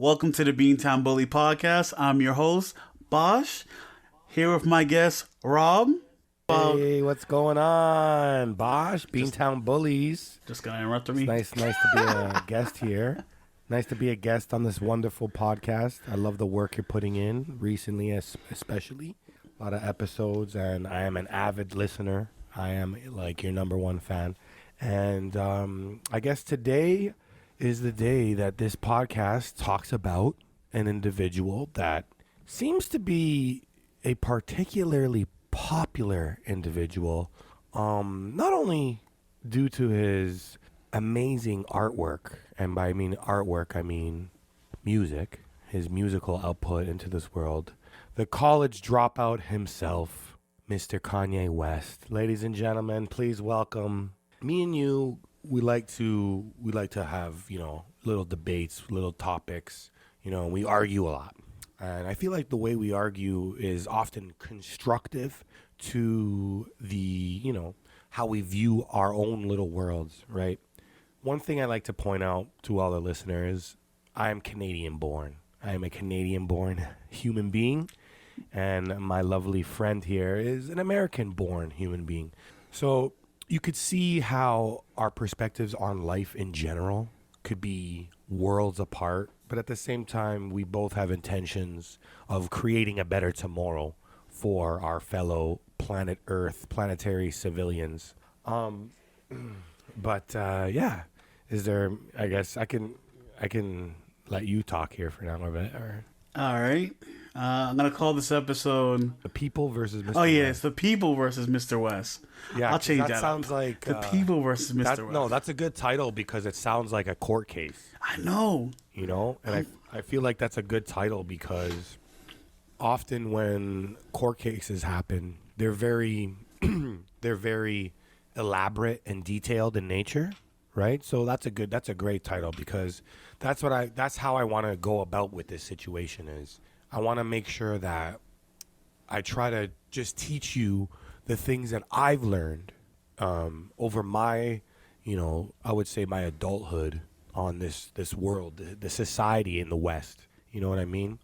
Welcome to the Beantown Bully podcast. I'm your host, Bosch, here with my guest, Rob. Hey, what's going on, Bosch? Beantown Bullies. Just gonna interrupt me. It's nice to be a guest here. Nice to be a guest on this wonderful podcast. I love the work you're putting in recently, especially. A lot of episodes, and I am an avid listener. I am like your number one fan. And I guess today is the day that this podcast talks about an individual that seems to be a particularly popular individual, not only due to his amazing artwork, and by artwork I mean music, his musical output into this world, the college dropout himself, Mr. Kanye West. Ladies and gentlemen, please welcome me and you. We like to have, little debates, little topics, we argue a lot. And I feel like the way we argue is often constructive to the, how we view our own little worlds, right? One thing I like to point out to all the listeners, I am Canadian born. I am a Canadian born human being. And my lovely friend here is an American born human being. So you could see how our perspectives on life in general could be worlds apart, but at the same time, we both have intentions of creating a better tomorrow for our fellow planet Earth, planetary civilians. Yeah, is there? I guess I can let you talk here for now a bit. Or All right. I'm gonna call this episode the people versus Mr. Oh yeah, West. it's the people versus Mr. West. Yeah, I'll change that. That sounds like the people versus Mr. West. No, that's a good title because it sounds like a court case. I know. And I feel like that's a good title because often when court cases happen, they're very they're very elaborate and detailed in nature, right? So that's a great title because that's how I want to go about with this situation. Is I want to make sure that I try to just teach you the things that I've learned over my, I would say my adulthood on this world, the society in the West. You know what I mean?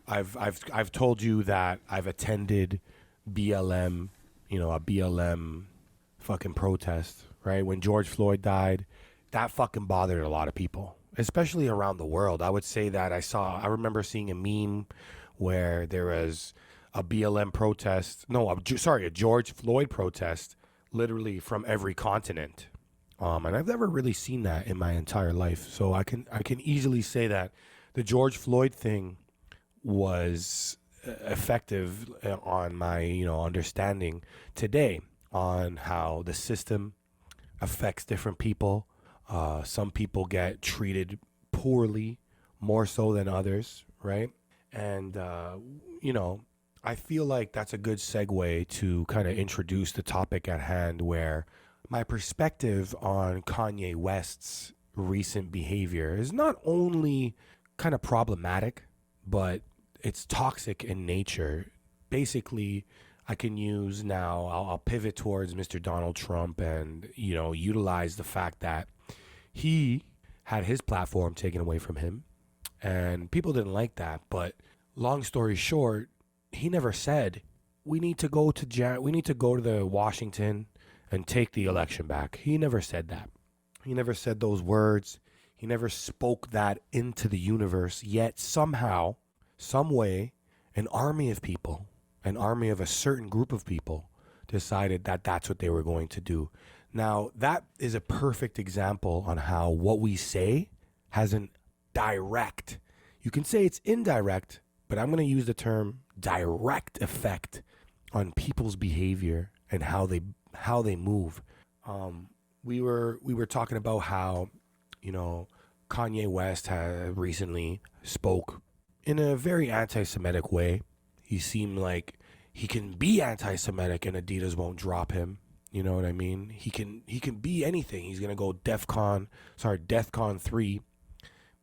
I've told you that I've attended BLM, a BLM fucking protest, right? When George Floyd died, that fucking bothered a lot of people, especially around the world. I would say that I remember seeing a meme where there was a BLM protest, a George Floyd protest, literally from every continent. And I've never really seen that in my entire life. So I can easily say that the George Floyd thing was effective on my, understanding today on how the system affects different people. Some people get treated poorly, more so than others, right? And, I feel like that's a good segue to kind of introduce the topic at hand, where my perspective on Kanye West's recent behavior is not only kind of problematic, but it's toxic in nature. Basically, I can use now, I'll pivot towards Mr. Donald Trump and, utilize the fact that he had his platform taken away from him, and people didn't like that. But long story short, he never said we need to go to the Washington and take the election back. He never said that. He never said those words. He never spoke that into the universe. Yet somehow, some way, an army of people, an army of a certain group of people, decided that that's what they were going to do. Now, that is a perfect example on how what we say has an direct, you can say it's indirect, but I'm going to use the term direct effect on people's behavior and how they move. We were talking about how, Kanye West had recently spoke in a very anti-Semitic way. He seemed like he can be anti-Semitic and Adidas won't drop him. You know what I mean? He can be anything. He's gonna go DEFCON 3,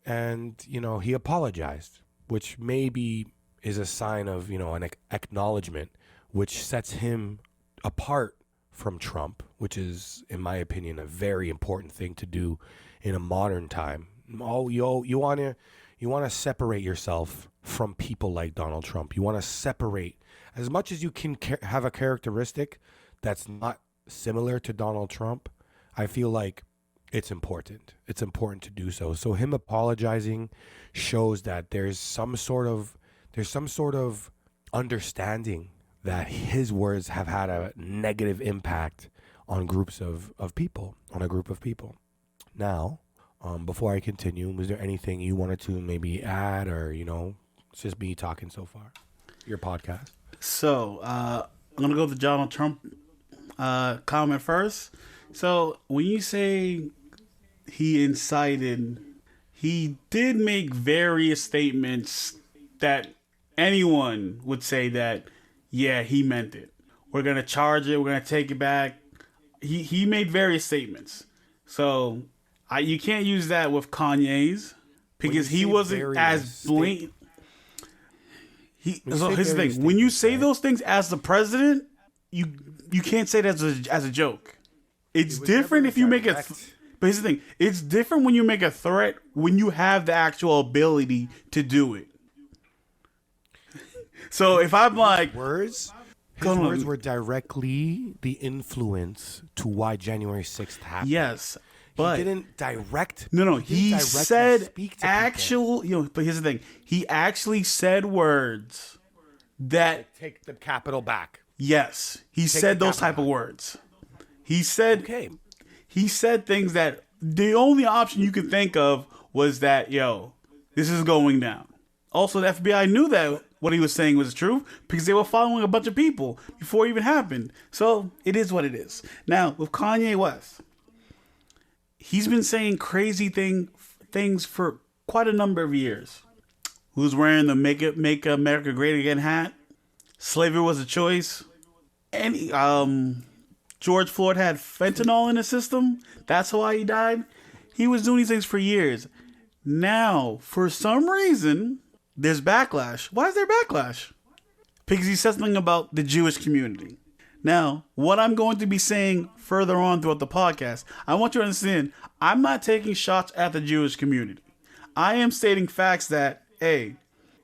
and he apologized, which maybe is a sign of an acknowledgement, which sets him apart from Trump, which is, in my opinion, a very important thing to do in a modern time. Oh, you want to separate yourself from people like Donald Trump. You want to separate as much as you can have a characteristic that's not similar to Donald Trump. I feel like it's important. It's important to do so. So him apologizing shows that there's some sort of understanding that his words have had a negative impact on groups of people, on a group of people. Now, before I continue, was there anything you wanted to maybe add, or, it's just me talking so far? Your podcast. So, I'm going to go with the Donald Trump comment first. So, when you say he incited, he did make various statements that anyone would say that, yeah, he meant it. We're going to charge it. We're going to take it back. He made various statements. So, you can't use that with Kanye's because he wasn't as blatant. So here's the thing: when you say those things as the president, you can't say that as a joke. It's different if you make it. But here's the thing: it's different when you make a threat when you have the actual ability to do it. So if I'm like his words were directly the influence to why January 6th happened. Yes. But he didn't direct. No. He said actual. But here's the thing: he actually said words that take the capital back. Yes, he said those type of words. He said. Okay. He said things that the only option you could think of was that this is going down. Also, the FBI knew that what he was saying was true because they were following a bunch of people before it even happened. So it is what it is. Now with Kanye West. He's been saying crazy things for quite a number of years. Who's wearing the Make America Great Again hat? Slavery was a choice. And George Floyd had fentanyl in his system. That's why he died. He was doing these things for years. Now, for some reason, there's backlash. Why is there backlash? Because he said something about the Jewish community. Now, what I'm going to be saying further on throughout the podcast, I want you to understand, I'm not taking shots at the Jewish community. I am stating facts that, hey,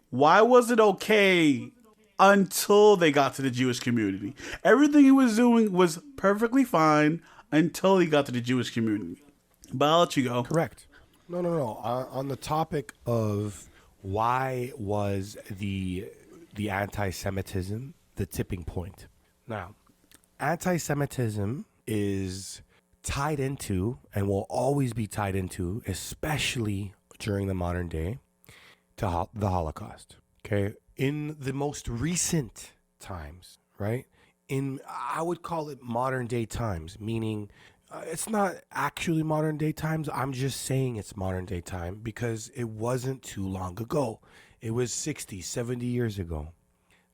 why was it okay until they got to the Jewish community? Everything he was doing was perfectly fine until he got to the Jewish community. But I'll let you go. Correct. No. On the topic of why was the anti-Semitism the tipping point? Now, anti-Semitism is tied into and will always be tied into, especially during the modern day, to the Holocaust. Okay, in the most recent times, right? I would call it modern day times, meaning it's not actually modern day times. I'm just saying it's modern day time because it wasn't too long ago. It was 60, 70 years ago.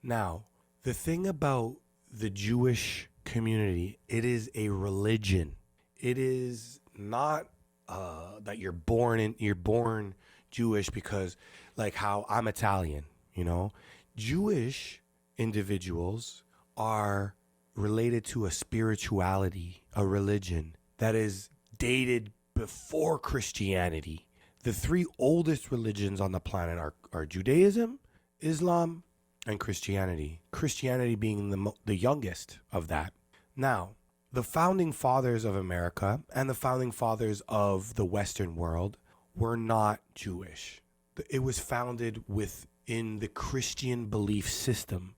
Now, the thing about the Jewish community, it is a religion. It is not that you're born Jewish because, like how I'm Italian, Jewish individuals are related to a spirituality, a religion that is dated before Christianity. The three oldest religions on the planet are Judaism, Islam, and Christianity. Christianity being the youngest of that. Now, the founding fathers of America and the founding fathers of the Western world were not Jewish. It was founded within the Christian belief system,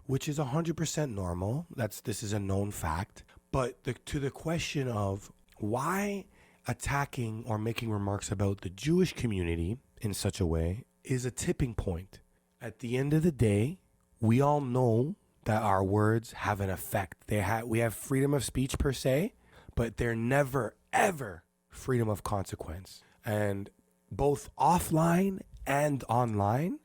which is 100% normal. This is a known fact. But to the question of why attacking or making remarks about the Jewish community in such a way is a tipping point. At the end of the day, we all know that our words have an effect. We have freedom of speech per se, but they're never, ever freedom of consequence. And both offline and online,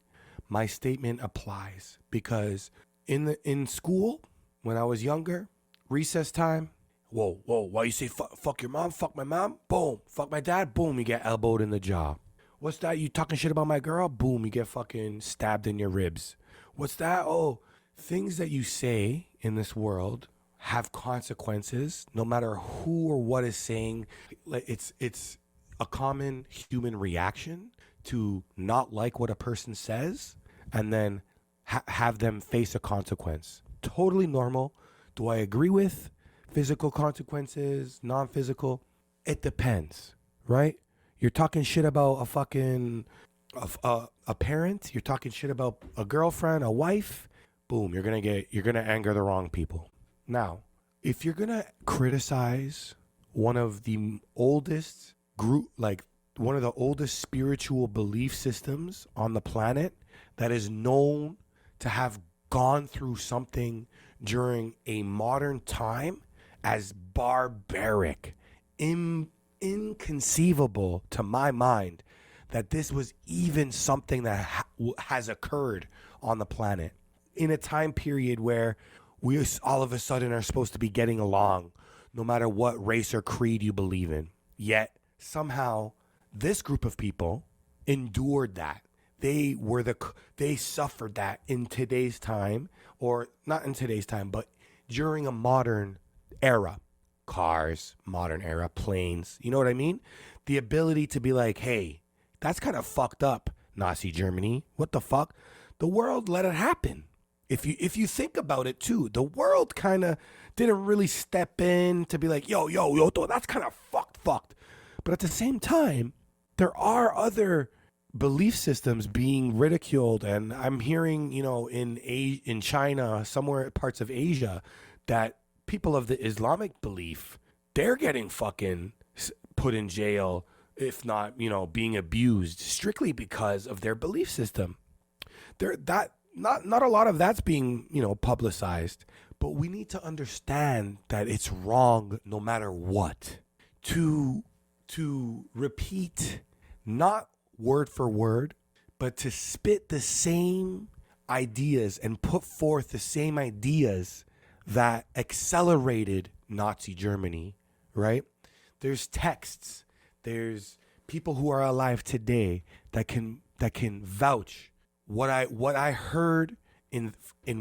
my statement applies because in school, when I was younger, recess time, whoa, why you say fuck your mom, fuck my mom, boom, fuck my dad, boom, you get elbowed in the jaw. What's that? You talking shit about my girl? Boom, you get fucking stabbed in your ribs. What's that? Oh, things that you say in this world have consequences no matter who or what is saying. It's a common human reaction to not like what a person says and then have them face a consequence. Totally normal. Do I agree with physical consequences, non-physical? It depends, right? You're talking shit about a fucking a parent. You're talking shit about a girlfriend, a wife. Boom, you're gonna anger the wrong people. Now, if you're gonna criticize one of the oldest group, like one of the oldest spiritual belief systems on the planet that is known to have gone through something during a modern time as barbaric, inconceivable to my mind that this was even something that has occurred on the planet in a time period where we all of a sudden are supposed to be getting along no matter what race or creed you believe in. Yet somehow this group of people endured that. They suffered that in today's time, or not in today's time, but during a modern era. Cars, modern era, planes, you know what I mean? The ability to be like, hey, that's kind of fucked up, Nazi Germany. What the fuck? The world let it happen. If you think about it too, the world kind of didn't really step in to be like, yo, that's kind of fucked. But at the same time, there are other belief systems being ridiculed, and I'm hearing, in China, somewhere parts of Asia, that people of the Islamic belief, they're getting fucking put in jail, if not, being abused strictly because of their belief system. Not a lot of that's being, publicized, but we need to understand that it's wrong no matter what. To repeat, not word for word, but to spit the same ideas and put forth the same ideas that accelerated Nazi Germany, right? There's texts, there's people who are alive today that can vouch what I heard in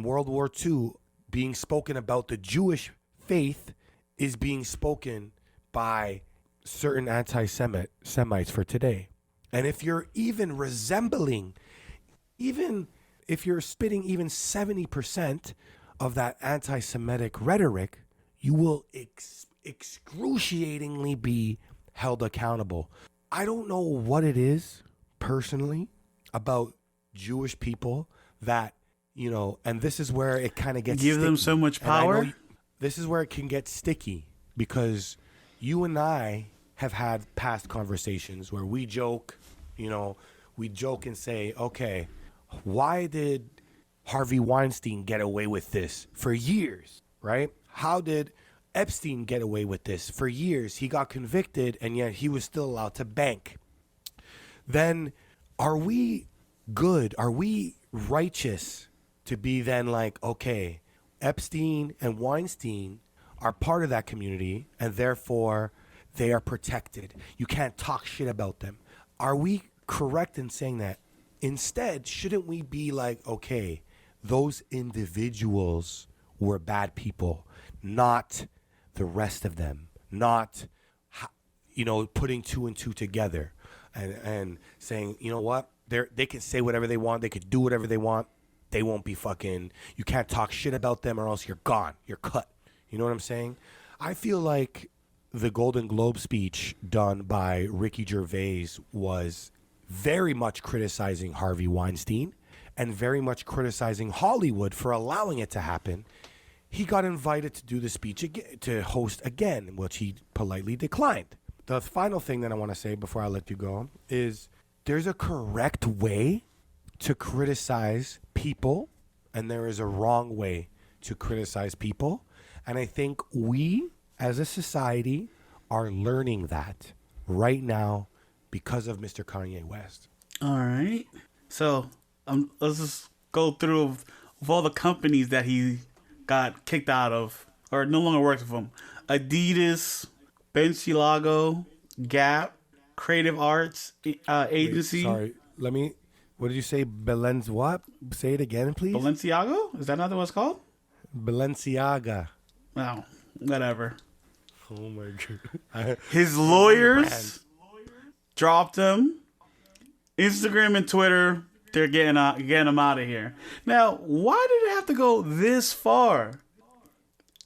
World War II being spoken about the Jewish faith is being spoken by certain anti-Semites for today. And if you're even resembling, even if you're spitting even 70% of that anti-Semitic rhetoric, you will excruciatingly be held accountable. I don't know what it is personally about Jewish people that, and this is where it kind of gets give sticky. them so much power. This is where it can get sticky because you and I have had past conversations where we joke, and say, okay, why did Harvey Weinstein get away with this for years, right? How did Epstein get away with this for years? He got convicted and yet he was still allowed to bank. Then are we good? Are we righteous to be then like, okay, Epstein and Weinstein are part of that community and therefore they are protected. You can't talk shit about them. Are we correct in saying that? Instead, shouldn't we be like, okay, those individuals were bad people, not the rest of them, not, putting two and two together and saying, you know what, they can say whatever they want, they could do whatever they want, they won't be fucking, you can't talk shit about them or else you're gone, you're cut. You know what I'm saying? I feel like the Golden Globe speech done by Ricky Gervais was very much criticizing Harvey Weinstein and very much criticizing Hollywood for allowing it to happen. He got invited to do the speech again, to host again, which he politely declined. The final thing that I want to say before I let you go is there's a correct way to criticize people and there is a wrong way to criticize people. And I think we, as a society, are learning that right now because of Mr. Kanye West. All right. So let's just go through of all the companies that he got kicked out of or no longer works with him. Adidas, Balenciaga, Gap, Creative Arts Agency. Wait, sorry, what did you say? What? Say it again, please. Balenciaga? Is that not what it's called? Balenciaga. Oh, whatever. Oh my God. His lawyers dropped him. Instagram and Twitter, they're getting him out of here. Now, why did it have to go this far?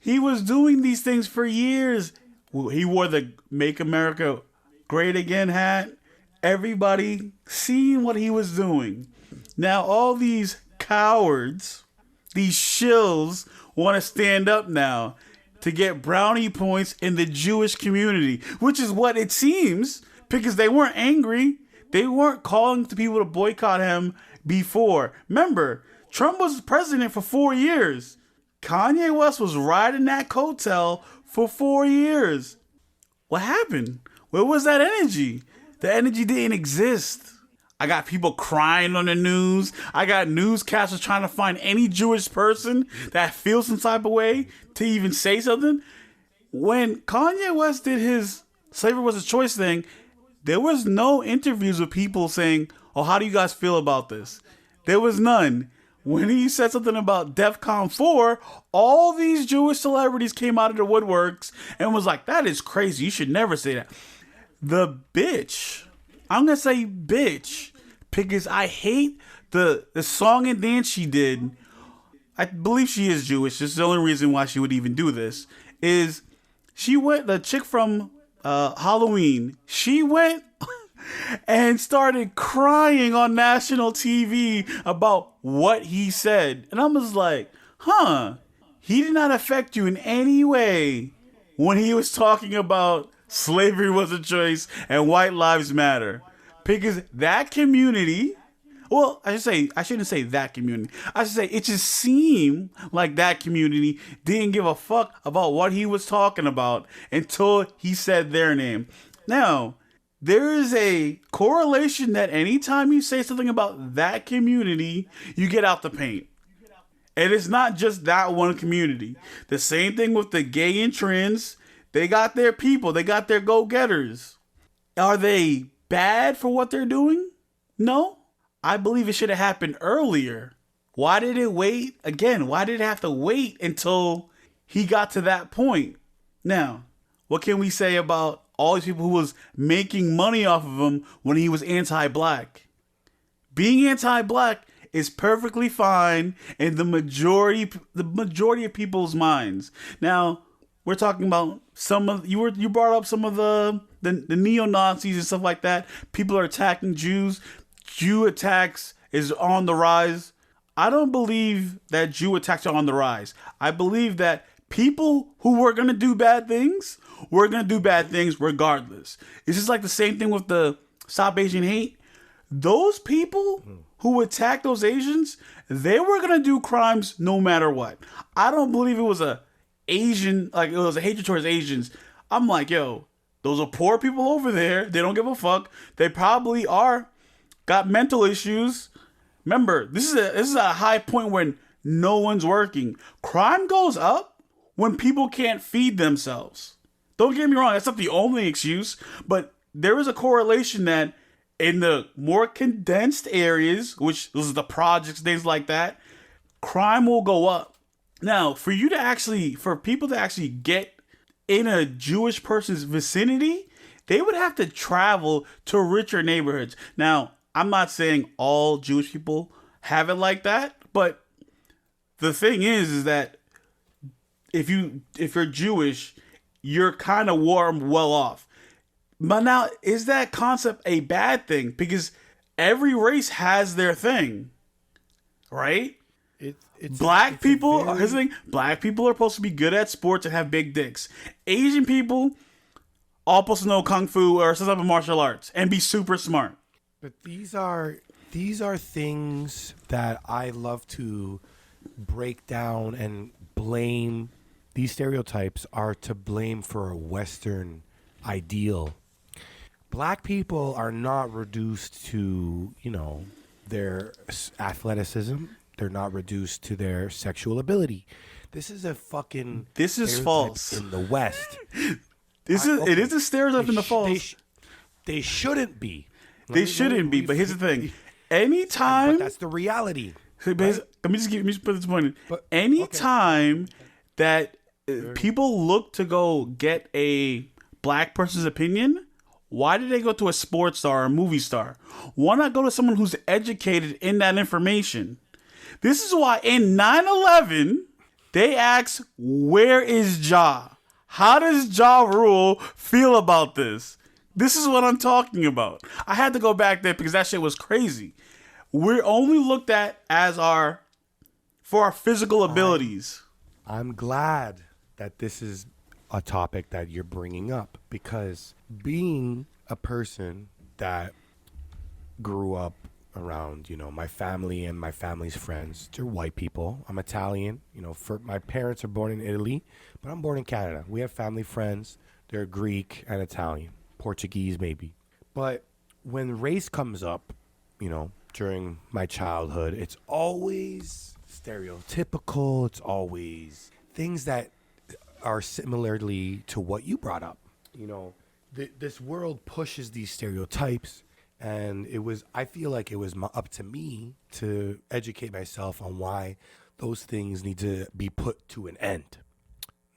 He was doing these things for years. He wore the Make America Great Again hat. Everybody seeing what he was doing. Now, all these cowards, these shills, want to stand up now to get brownie points in the Jewish community, which is what it seems, because they weren't angry. They weren't calling to people to boycott him before. Remember, Trump was president for 4 years. Kanye West was riding that coattail for 4 years. What happened? Where was that energy? The energy didn't exist. I got people crying on the news. I got newscasters trying to find any Jewish person that feels some type of way to even say something. When Kanye West did his slavery was a choice thing, there was no interviews with people saying, oh, how do you guys feel about this? There was none. When he said something about DEFCON 4, all these Jewish celebrities came out of the woodworks and was like, that is crazy. You should never say that. The bitch, I'm going to say bitch, because I hate the song and dance she did. I believe she is Jewish. This is the only reason why she would even do this. Is she went, the chick from Halloween, she went and started crying on national TV about what he said. And I was like, he did not affect you in any way when he was talking about slavery was a choice and white lives matter. Because that community, well, I shouldn't say that community. I should say it just seemed like that community didn't give a fuck about what he was talking about until he said their name. Now, there is a correlation that anytime you say something about that community, you get out the paint. And it's not just that one community. The same thing with the gay and trans. They got their people. They got their go-getters. Are they bad for what they're doing? No. I believe it should have happened earlier. Why did it wait? Again, why did it have to wait until he got to that point? Now, what can we say about all these people who was making money off of him when he was anti-black? Being anti-black is perfectly fine in the majority of people's minds. Now, we're talking about you brought up some of the neo-Nazis and stuff like that. People are attacking Jews. Jew attacks is on the rise. I don't believe that Jew attacks are on the rise. I believe that people who were going to do bad things were going to do bad things regardless. It's just like the same thing with the Stop Asian Hate. Those people who attacked those Asians, they were going to do crimes no matter what. I don't believe it was a hatred towards Asians. I'm like, yo, those are poor people over there. They don't give a fuck. They probably got mental issues. Remember, this is a high point when no one's working. Crime goes up when people can't feed themselves. Don't get me wrong, that's not the only excuse, but there is a correlation that in the more condensed areas, which those are the projects, things like that, crime will go up. Now, for people to actually get in a Jewish person's vicinity, they would have to travel to richer neighborhoods. Now, I'm not saying all Jewish people have it like that, but the thing is that if you're Jewish, you're kind of well off. But now, is that concept a bad thing? Because every race has their thing, right? Black people are supposed to be good at sports and have big dicks. Asian people all supposed to know kung fu or some type of martial arts and be super smart. But these are things that I love to break down and blame. These stereotypes are to blame for a Western ideal. Black people are not reduced to, their athleticism. They're not reduced to their sexual ability. This is false in the West. It is a stereotype in the false. They shouldn't be. They shouldn't be, but here's the thing. Anytime... But that's the reality. Right? Let me just put this point in. Anytime that people look to go get a black person's opinion Why did they go to a sports star or a movie star? Why not go to someone who's educated in that information? This is why in 9/11, they asked, where is Ja? How does Ja Rule feel about this? This is what I'm talking about. I had to go back there because that shit was crazy. We're only looked at as for our physical abilities. I'm glad that this is a topic that you're bringing up, because being a person that grew up around, my family and my family's friends, they're white people. I'm Italian. My parents are born in Italy, but I'm born in Canada. We have family friends. They're Greek and Italian, Portuguese maybe. But when race comes up, during my childhood, it's always stereotypical. It's always things that are similarly to what you brought up. This world pushes these stereotypes, and I feel like it was up to me to educate myself on why those things need to be put to an end.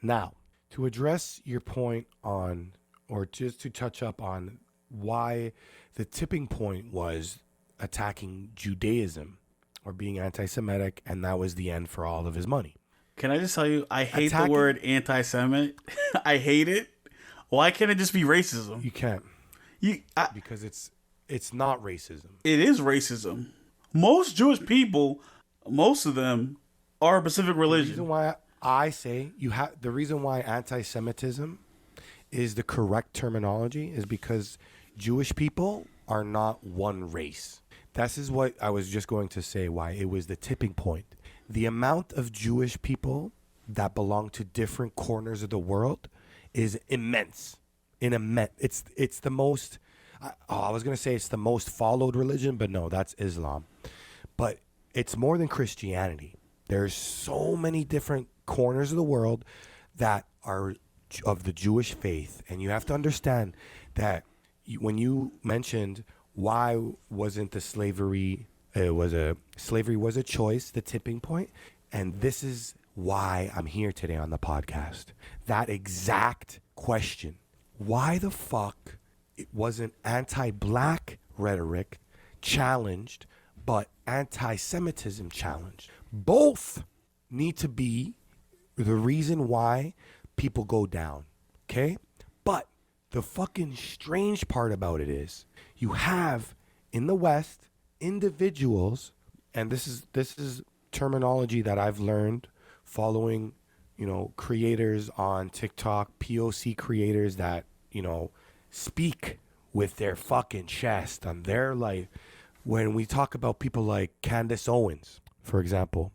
Now, to address your point on, or just to touch up on why the tipping point was attacking Judaism or being anti-Semitic, and that was the end for all of his money. Can I just tell you, I hate the word anti-Semitic. I hate it. Why can't it just be racism? You can't. Because it's not racism. It is racism. Most Jewish people, most of them, are a Pacific religion. The reason why I say the reason why anti-Semitism is the correct terminology is because Jewish people are not one race. This is what I was just going to say, why it was the tipping point. The amount of Jewish people that belong to different corners of the world is immense. It's the most, I was going to say it's the most followed religion, but no, that's Islam. But it's more than Christianity. There's so many different corners of the world that are of the Jewish faith. And you have to understand that when you mentioned why wasn't the slavery was a choice, the tipping point, and this is why I'm here today on the podcast. That exact question. Why the fuck it wasn't anti-black rhetoric challenged, but anti-Semitism challenged? Both need to be the reason why people go down, okay? But the fucking strange part about it is you have in the West individuals, and this is terminology that I've learned following, creators on TikTok, POC creators that, speak with their fucking chest on their life. When we talk about people like Candace Owens, for example,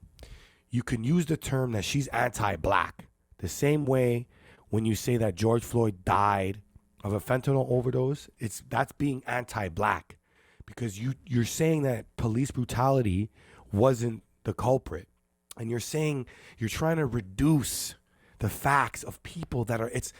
you can use the term that she's anti-black. The same way when you say that George Floyd died of a fentanyl overdose, that's being anti-black, because you're saying that police brutality wasn't the culprit, and you're trying to reduce the facts of people that are. It's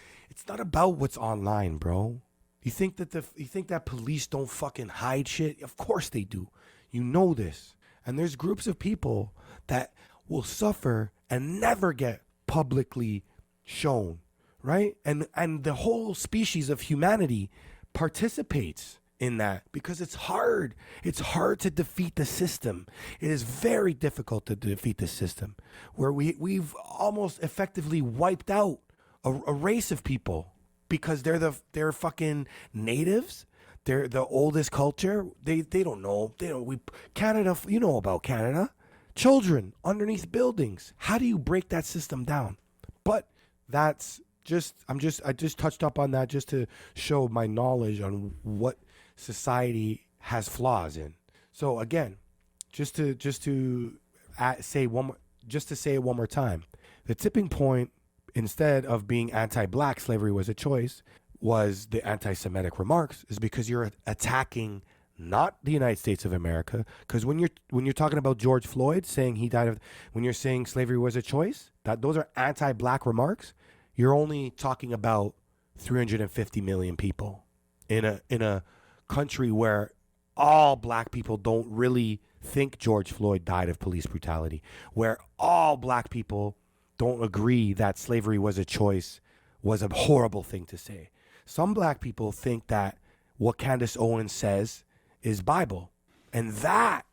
not about what's online, bro. You think that police don't fucking hide shit? Of course they do. You know this, and there's groups of people that will suffer and never get publicly shown. Right? And the whole species of humanity participates in that because it's hard. It's hard to defeat the system. It is very difficult to defeat the system where we've almost effectively wiped out a race of people because they're fucking natives. They're the oldest culture. They don't know. Canada, you know about Canada. Children underneath buildings. How do you break that system down? But that's I just touched up on that just to show my knowledge on what society has flaws in. So again, just to say it one more time, the tipping point, instead of being anti-black, slavery was a choice, was the anti-Semitic remarks, is because you're attacking not the United States of America. Because when you're talking about George Floyd saying he died when you're saying slavery was a choice, those are anti-black remarks. You're only talking about 350 million people in a country where all black people don't really think George Floyd died of police brutality, where all black people don't agree that slavery was a choice, was a horrible thing to say. Some black people think that what Candace Owens says is Bible. And that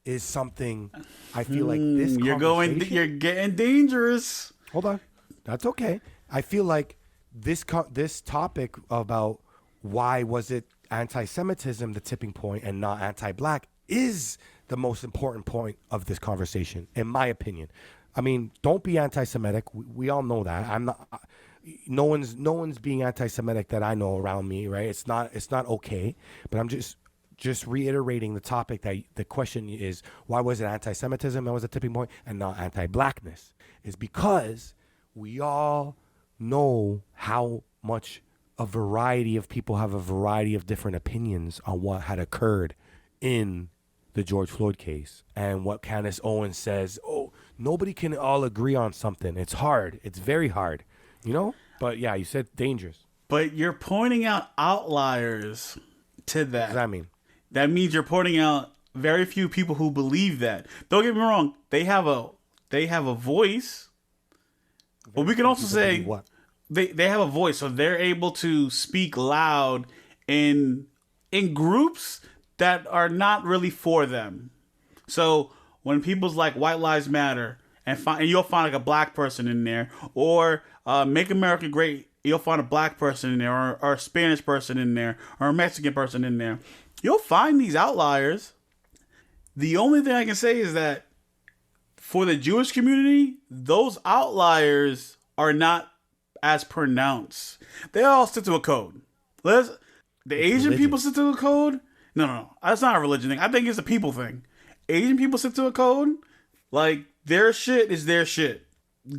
is something I feel like this you're getting dangerous. Hold on. That's okay. I feel like this topic about why was it anti-Semitism the tipping point and not anti-black is the most important point of this conversation, in my opinion. I mean, don't be anti-Semitic. We all know that. I'm not. No one's being anti-Semitic that I know around me, right? It's not okay. But I'm just reiterating the topic that the question is, why was it anti-Semitism that was a tipping point and not anti-blackness? Is because we all know how much a variety of people have a variety of different opinions on what had occurred in the George Floyd case. And what Candace Owens says, oh, nobody can all agree on something. It's hard. It's very hard, you know? But yeah, you said dangerous. But you're pointing out outliers to that. What does that mean? That means you're pointing out very few people who believe that. Don't get me wrong. They have a voice. But we can also say what? They have a voice, so they're able to speak loud in groups that are not really for them. So when people's like White Lives Matter, and you'll find like a black person in there, or Make America Great, you'll find a black person in there, or a Spanish person in there, or a Mexican person in there. You'll find these outliers. The only thing I can say is that for the Jewish community, those outliers are not as pronounced. They all stick to a code. The Asian people stick to a code. No. That's not a religion thing. I think it's a people thing. Asian people stick to a code. Like, their shit is their shit.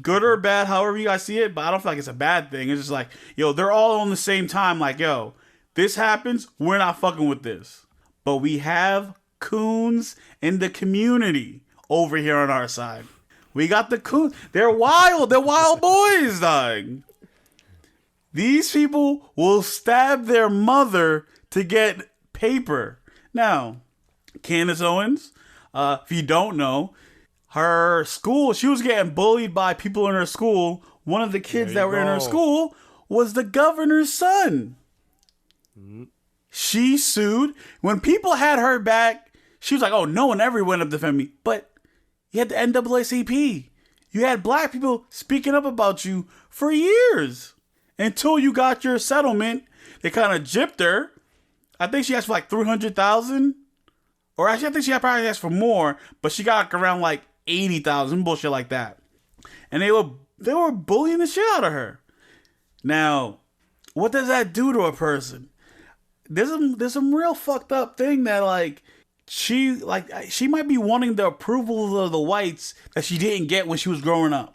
Good or bad, however you guys see it, but I don't feel like it's a bad thing. It's just like, yo, they're all on the same time. Like, yo, this happens, we're not fucking with this. But we have coons in the community over here on our side. We got the coons. They're wild. They're wild boys, dog. These people will stab their mother to get paper. Now, Candace Owens, if you don't know, her school, she was getting bullied by people in her school. One of the kids that were in her school was the governor's son. Mm-hmm. She sued. When people had her back, she was like, oh, no one ever went up to defend me. But you had the NAACP. You had black people speaking up about you for years. Until you got your settlement, they kind of gypped her. I think she asked for like $300,000. Or actually, I think she probably asked for more, but she got around like $80,000, bullshit like that. And they were bullying the shit out of her. Now, what does that do to a person? There's some real fucked up thing that like she might be wanting the approval of the whites that she didn't get when she was growing up.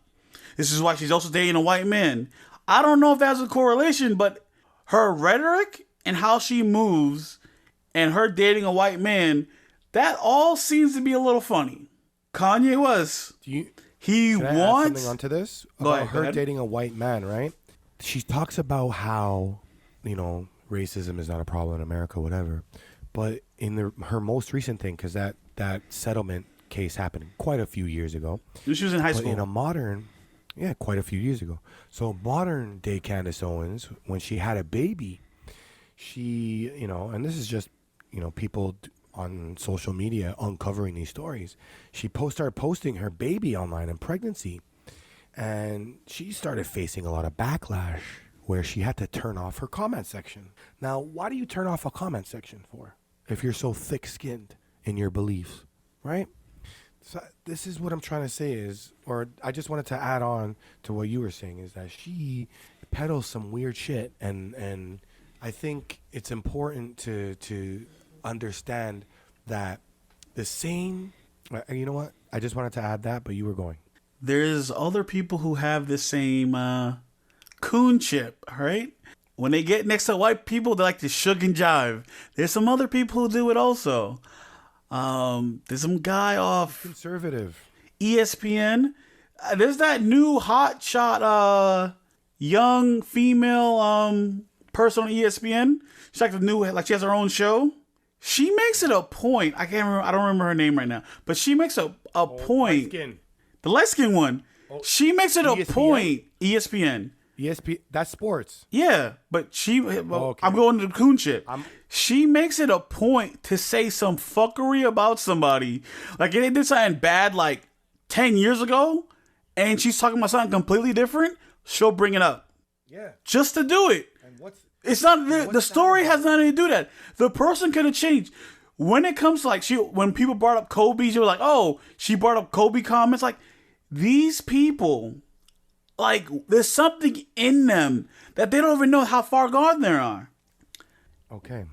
This is why she's also dating a white man. I don't know if that's a correlation, but her rhetoric and how she moves and her dating a white man, that all seems to be a little funny. Kanye was. Can I add something onto this? About her dating a white man, right? She talks about how, racism is not a problem in America, whatever. But in her most recent thing, because that settlement case happened quite a few years ago. She was in high school. In a modern... Yeah, quite a few years ago. So modern day Candace Owens, when she had a baby, she, and this is just, people on social media uncovering these stories. She started posting her baby online and pregnancy. And she started facing a lot of backlash where she had to turn off her comment section. Now, why do you turn off a comment section for if you're so thick-skinned in your beliefs, right? So this is what I'm trying to say is, or I just wanted to add on to what you were saying, is that she peddles some weird shit, and I think it's important to understand that the same. You know what? I just wanted to add that, but you were going. There's other people who have the same coon chip, right? When they get next to white people, they like to shug and jive. There's some other people who do it also. There's some guy off conservative ESPN. There's that new hot shot young female person on ESPN. She's like the new, like she has her own show. She makes it a point. I don't remember her name right now, but she makes a point. The light skin one. She makes it a point. ESPN. ESP, that's sports. Yeah, but okay. I'm going to the coon shit. She makes it a point to say some fuckery about somebody. Like, if they did something bad like 10 years ago, and she's talking about something completely different, she'll bring it up. Yeah. Just to do it. And It's not, the story has nothing to do that. The person could have changed. When it comes to like, when people brought up Kobe, you were like, oh, she brought up Kobe comments. Like, these people, like, there's something in them that they don't even know how far gone they are. Okay.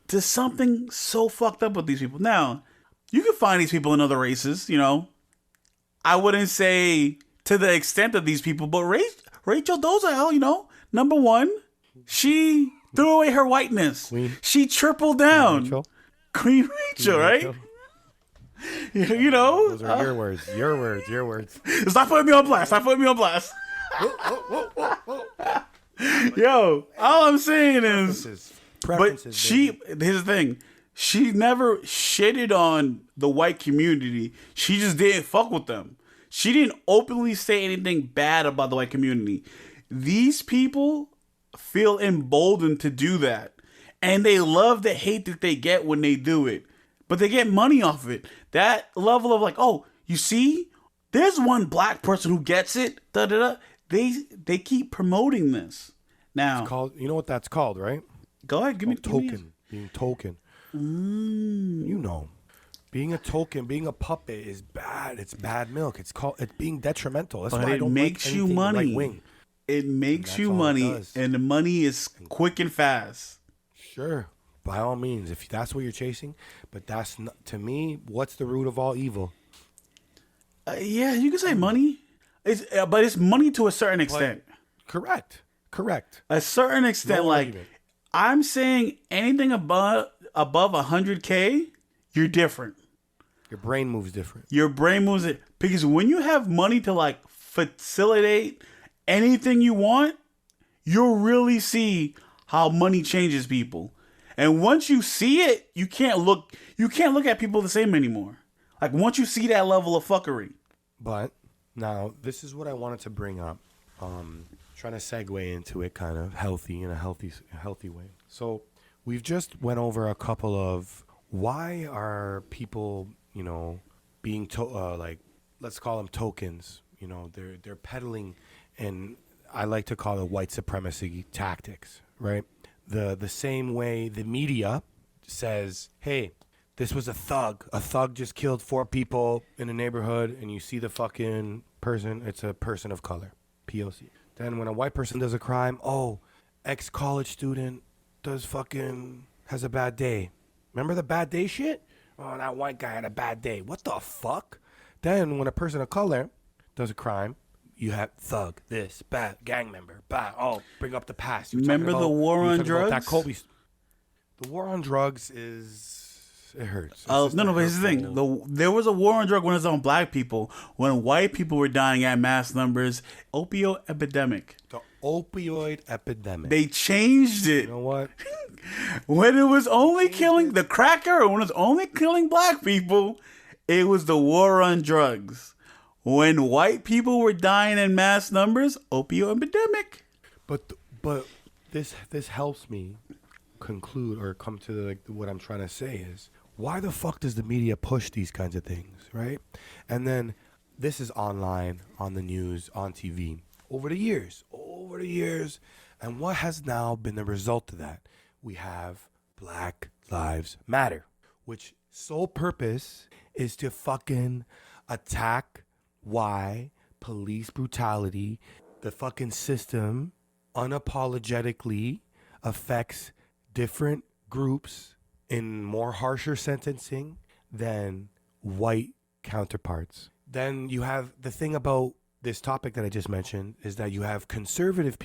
There's something so fucked up with these people. Now, you can find these people in other races, you know. I wouldn't say to the extent of these people, but Rachel Dolezal, you know, number one, she threw away her whiteness. She tripled down. Queen Rachel, right? You know? Those are your words. Your words. Your words. Stop putting me on blast. Yo, all I'm saying is, here's the thing. She never shitted on the white community. She just didn't fuck with them. She didn't openly say anything bad about the white community. These people feel emboldened to do that. And they love the hate that they get when they do it. But they get money off of it. That level of like, oh, you see? There's one black person who gets it. Da-da-da. They keep promoting this. Now, it's called, you know what that's called, right? Go ahead, give me token. Being token. You know. Being a token, being a puppet is bad. It's bad milk. It's being detrimental. That's why I don't makes like you money. Right wing. It makes you money, and the money is quick and fast. Sure, by all means, if that's what you're chasing. But that's not, to me, what's the root of all evil? Yeah, you can say money. But it's money to a certain extent. Correct. A certain extent, no like argument. I'm saying, anything above 100K, you're different. Your brain moves different. Because when you have money to like facilitate anything you want, you'll really see how money changes people. And once you see it, you can't look at people the same anymore. Like, once you see that level of fuckery. But now this is what I wanted to bring up. Trying to segue into it kind of in a healthy way. So we've just went over a couple of why are people, you know, being like, let's call them tokens. You know, they're peddling, and I like to call it white supremacy tactics, right? The same way the media says, hey, this was a thug. A thug just killed 4 people in a neighborhood, and you see the fucking person. It's a person of color, POC. Then when a white person does a crime, oh, ex-college student has a bad day. Remember the bad day shit? Oh, that white guy had a bad day. What the fuck? Then when a person of color does a crime, you have thug, this, bad, gang member, bad. Oh, bring up the past. Remember the war on drugs? That Kobe. The war on drugs it hurts. No, but here's the thing. There was a war on drugs when it was on black people. When white people were dying at mass numbers, opioid epidemic. The opioid epidemic. They changed it. You know what? When it was only killing the cracker, when it was only killing black people, it was the war on drugs. When white people were dying in mass numbers, opioid epidemic. But this helps me conclude or come to what I'm trying to say is, why the fuck does the media push these kinds of things, right? And then this is online, on the news, on TV, over the years. And what has now been the result of that? We have Black Lives Matter, which sole purpose is to fucking attack why police brutality, the fucking system unapologetically affects different groups in more harsher sentencing than white counterparts. Then you have the thing about this topic that I just mentioned is that you have conservative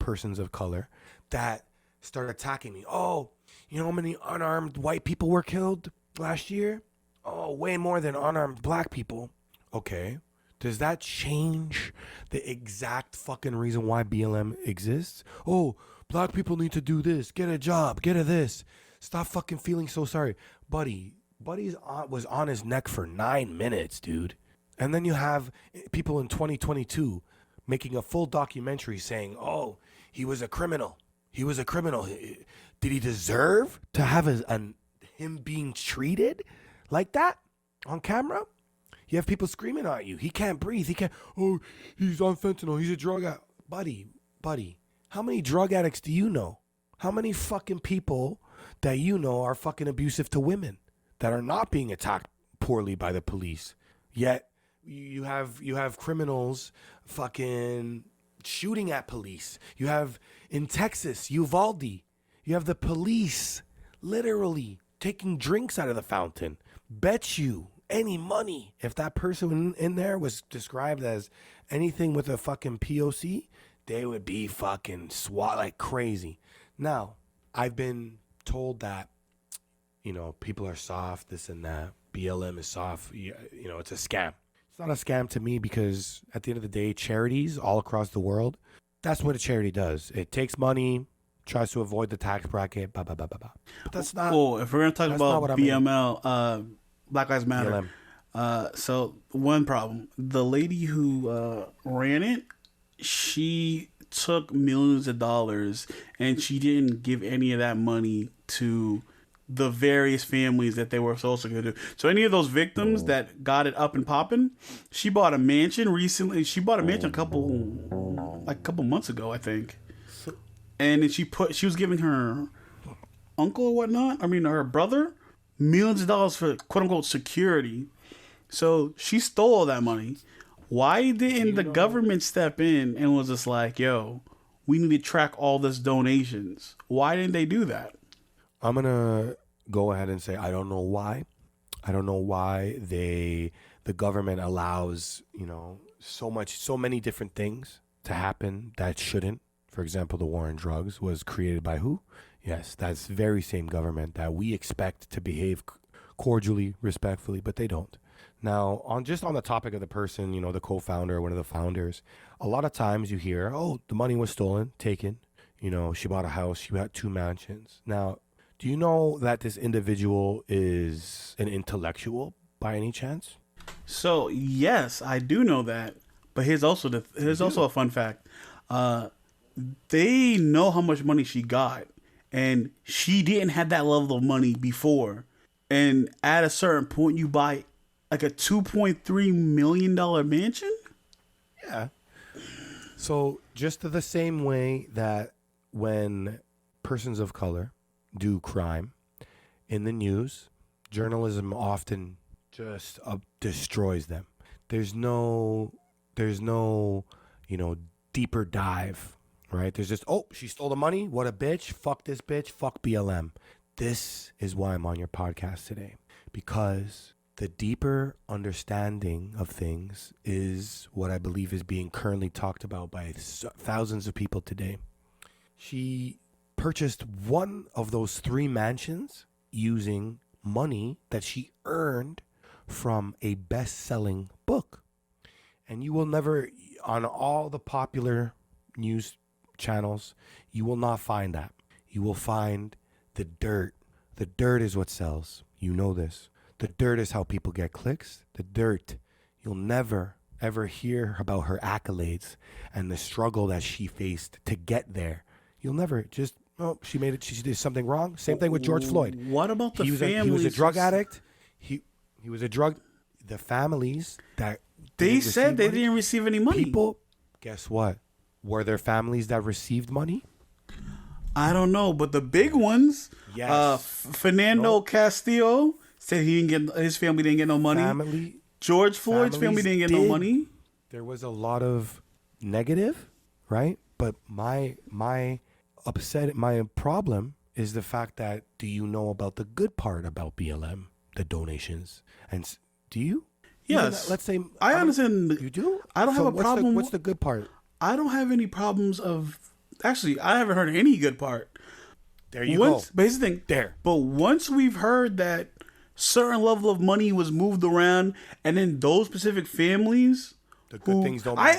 persons of color that start attacking me. Oh, you know how many unarmed white people were killed last year? Oh, way more than unarmed black people. Okay. Does that change the exact fucking reason why BLM exists? Oh, black people need to do this. Get a job. Get a this. Stop fucking feeling so sorry. Buddy was on his neck for 9 minutes, dude. And then you have people in 2022 making a full documentary saying, "Oh, he was a criminal. He was a criminal. Did he deserve to have him being treated like that on camera?" You have people screaming at you. He can't breathe. He can't. Oh, he's on fentanyl. He's a drug addict. Buddy, how many drug addicts do you know? How many fucking people that you know are fucking abusive to women that are not being attacked poorly by the police? Yet you have criminals fucking shooting at police. You have in Texas, Uvalde, you have the police literally taking drinks out of the fountain. Bet you any money if that person in there was described as anything with a fucking POC, they would be fucking SWAT like crazy. Now, I've been told that, people are soft, this and that. BLM is soft. It's a scam. It's not a scam to me because at the end of the day, charities all across the world, that's what a charity does. It takes money, tries to avoid the tax bracket, blah, blah, blah, blah, blah. But that's not... Cool. If we're going to talk about BML, Black Lives Matter. So one problem, the lady who ran it, she took millions of dollars and she didn't give any of that money to the various families that they were supposed to do. So any of those victims that got it up and popping, she bought a mansion recently. She bought a mansion a couple months ago, I think. And then she was giving her uncle or whatnot, her brother, millions of dollars for quote unquote security. So she stole all that money. Why didn't the government step in and was just like, yo, we need to track all this donations? Why didn't they do that? I'm going to go ahead and say I don't know why. I don't know why the government allows, so many different things to happen that shouldn't. For example, the war on drugs was created by who? Yes, that's very same government that we expect to behave cordially, respectfully, but they don't. Now, on the topic of the person, the co-founder, one of the founders, a lot of times you hear, oh, the money was stolen, taken. She bought a house, she bought 2 mansions. Now, do you know that this individual is an intellectual by any chance? So, yes, I do know that. But here's also a fun fact. They know how much money she got. And she didn't have that level of money before. And at a certain point, you buy like a $2.3 million mansion? Yeah. So just the same way that when persons of color do crime in the news, journalism often just destroys them. There's no, deeper dive, right? There's just, oh, she stole the money. What a bitch. Fuck this bitch. Fuck BLM. This is why I'm on your podcast today, because the deeper understanding of things is what I believe is being currently talked about by thousands of people today. She purchased one of those 3 mansions using money that she earned from a best-selling book. And you will never, on all the popular news channels, you will not find that. You will find the dirt. The dirt is what sells. You know this. The dirt is how people get clicks. The dirt. You'll never, ever hear about her accolades and the struggle that she faced to get there. You'll never just, oh, she made it. She did something wrong. Same thing with George Floyd. What about the families? He was a drug addict. He was a drug. The families that they said they didn't receive any money. People, guess what? Were there families that received money? I don't know, but the big ones. Yes. Fernando Castillo said his family didn't get no money. George Floyd's family didn't get no money. There was a lot of negative, right? But my problem is the fact that, do you know about the good part about BLM, the donations? And do you? Yes. Let's say I understand. You do? I don't have a problem. What's the good part? I don't have any problems of. Actually, I haven't heard any good part. There you go. But here's the thing. There. But once we've heard that certain level of money was moved around, and then those specific families, the good things don't matter.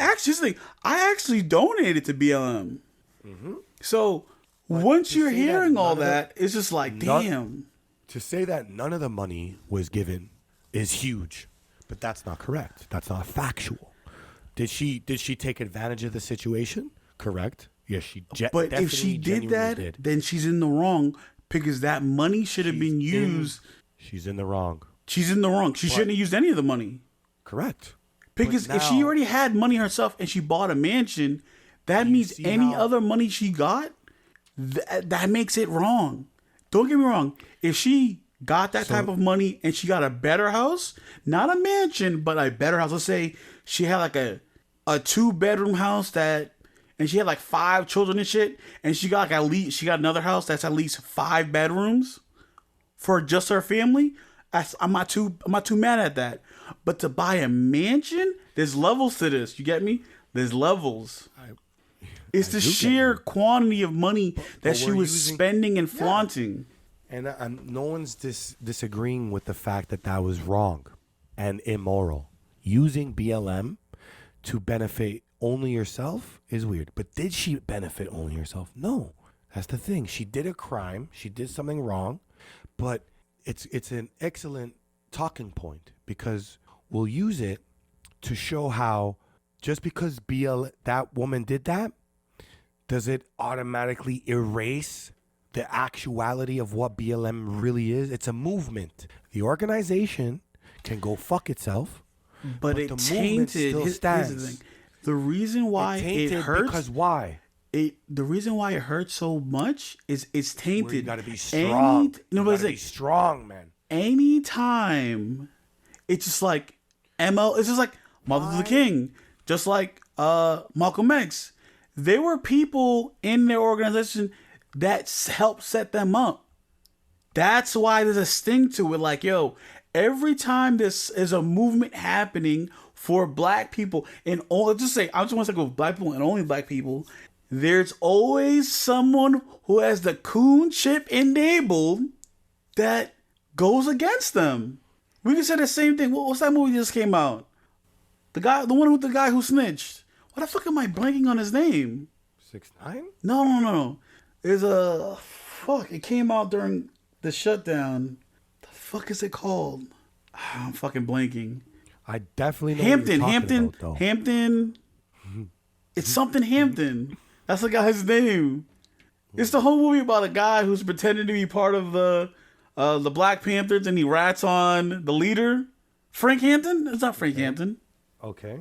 I actually donated to BLM. Mm-hmm. So once you're hearing all that, it's just like, damn. To say that none of the money was given is huge, but that's not correct. That's not factual. Did she take advantage of the situation? Correct. Yes, But if she did that, then she's in the wrong because that money should have been used. She's in the wrong. She's in the wrong. She shouldn't have used any of the money. Correct. Because if she already had money herself and she bought a mansion, that means any other money she got, that makes it wrong. Don't get me wrong. If she got that type of money and she got a better house, not a mansion, but a better house. Let's say she had like a 2-bedroom house and she had like 5 children and shit, and she got another house that's at least 5 bedrooms for just her family. I'm not too mad at that. But to buy a mansion, there's levels to this. You get me? There's levels. It's the sheer quantity of money that she was spending and flaunting. And no one's disagreeing with the fact that was wrong and immoral. Using BLM to benefit only yourself is weird. But did she benefit only herself? No. That's the thing. She did a crime. She did something wrong. But it's an excellent talking point because we'll use it to show how just because that woman did that, does it automatically erase the actuality of what BLM really is? It's a movement. The organization can go fuck itself, but it the tainted. Movement still stands. Here's the thing. The reason why it hurts because why? The reason why it hurts so much is it's tainted. You gotta be strong. You gotta be strong, man. Anytime, it's just like it's just like Martin Luther King, just like Malcolm X. There were people in their organization that helped set them up. That's why there's a sting to it. Like, yo, every time this is a movement happening for black people, and I just want to say with black people and only black people, there's always someone who has the coon chip enabled that goes against them. We can say the same thing. What's that movie that just came out? The one with the guy who snitched. Why the fuck am I blanking on his name? 6ix9ine? No. There's it came out during the shutdown. The fuck is it called? I'm fucking blanking. I definitely know Hampton. It's something Hampton. That's the guy's name. It's the whole movie about a guy who's pretending to be part of the Black Panthers and he rats on the leader. Frank Hampton? It's not Frank Hampton. Okay.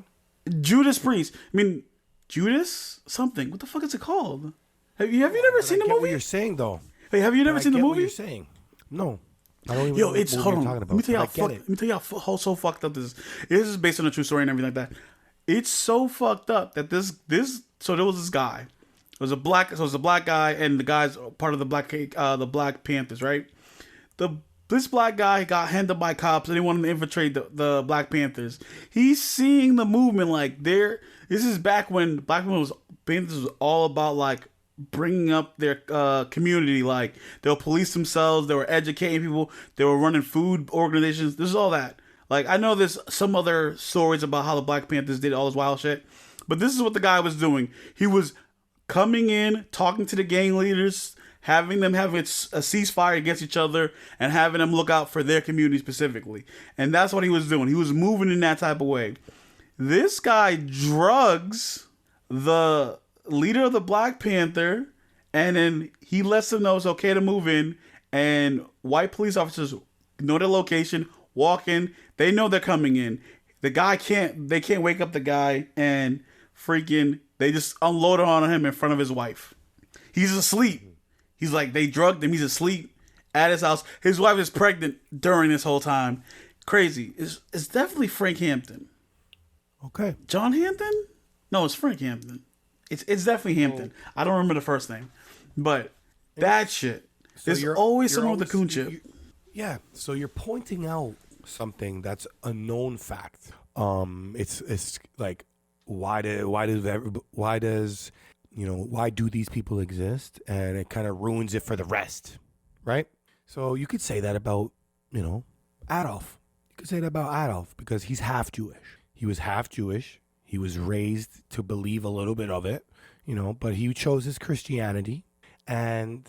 Judas Priest. Judas something. What the fuck is it called? Have you never seen the movie? What you're saying though. Hey, have you never seen the movie? What you're saying? No. I don't even Yo, know it's what hold you're on. talking about. Let me tell you how so fucked up this is. This is based on a true story and everything like that. It's so fucked up that so there was this guy. It was a black guy and the guy's part of the Black Panthers, right? This black guy got handled by cops and they wanted to infiltrate the Black Panthers. He's seeing the movement like this is back when Panthers was all about like bringing up their community. Like they'll police themselves, they were educating people, they were running food organizations. This is all that. Like I know there's some other stories about how the Black Panthers did all this wild shit, but this is what the guy was doing. He was coming in, talking to the gang leaders, having them have a ceasefire against each other and having them look out for their community specifically. And that's what he was doing. He was moving in that type of way. This guy drugs the leader of the Black Panther, and then he lets them know it's okay to move in, and white police officers know their location, walk in, they know they're coming in. They can't wake up the guy, and freaking, they just unload it on him in front of his wife. He's asleep. He's like, they drugged him. He's asleep at his house. His wife is pregnant during this whole time. Crazy. It's definitely Frank Hampton. Okay. John Hampton? No, it's Frank Hampton. It's definitely Hampton. I don't remember the first name. But that shit. So there's always someone with a coon chip. Yeah. So you're pointing out something that's a known fact. It's like, why do these people exist? And it kind of ruins it for the rest, right? So you could say that about, Adolf. You could say that about Adolf because he's half Jewish. He was half Jewish. He was raised to believe a little bit of it, but he chose his Christianity. And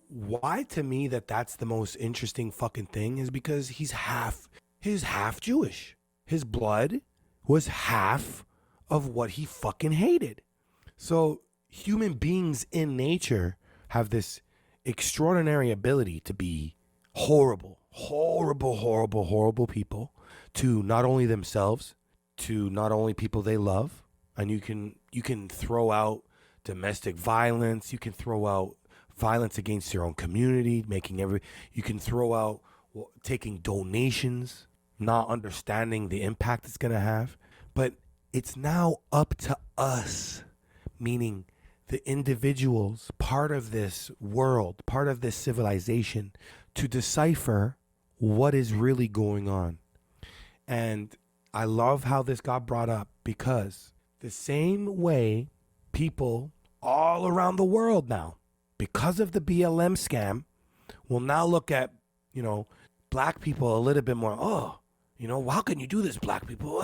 why to me that's the most interesting fucking thing is because he's half Jewish. His blood was half of what he fucking hated. So human beings in nature have this extraordinary ability to be horrible people to not only themselves, to not only people they love. And you can throw out domestic violence, you can throw out violence against your own community, you can throw out taking donations, not understanding the impact it's going to have. But it's now up to us, meaning the individuals, part of this world, part of this civilization, to decipher what is really going on. And I love how this got brought up, because the same way people all around the world now, because of the BLM scam, will now look at, black people a little bit more, how can you do this, black people?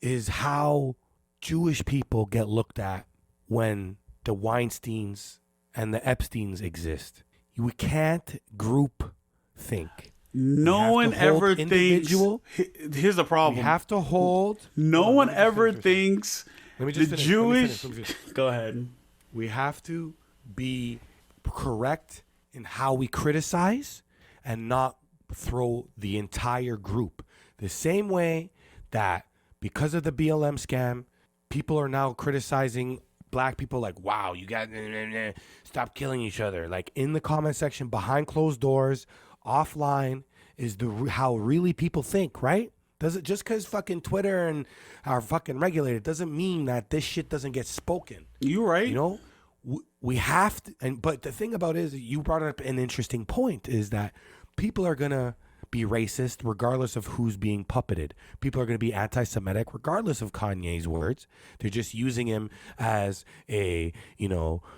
Is how Jewish people get looked at when the Weinsteins and the Epsteins exist. We can't group think. No one ever thinks. Here's the problem. We have to hold. No one ever thinks the Jewish. Go ahead. We have to be correct in how we criticize and not throw the entire group. The same way that because of the BLM scam, people are now criticizing black people like, wow, you got stop killing each other. Like in the comment section, behind closed doors, offline is how really people think, right? Does it just because fucking Twitter and are fucking regulated doesn't mean that this shit doesn't get spoken. You right. We have to, but the thing about it is, you brought up an interesting point, is that people are gonna be racist regardless of who's being puppeted. People are gonna be anti-Semitic regardless of Kanye's words. They're just using him as a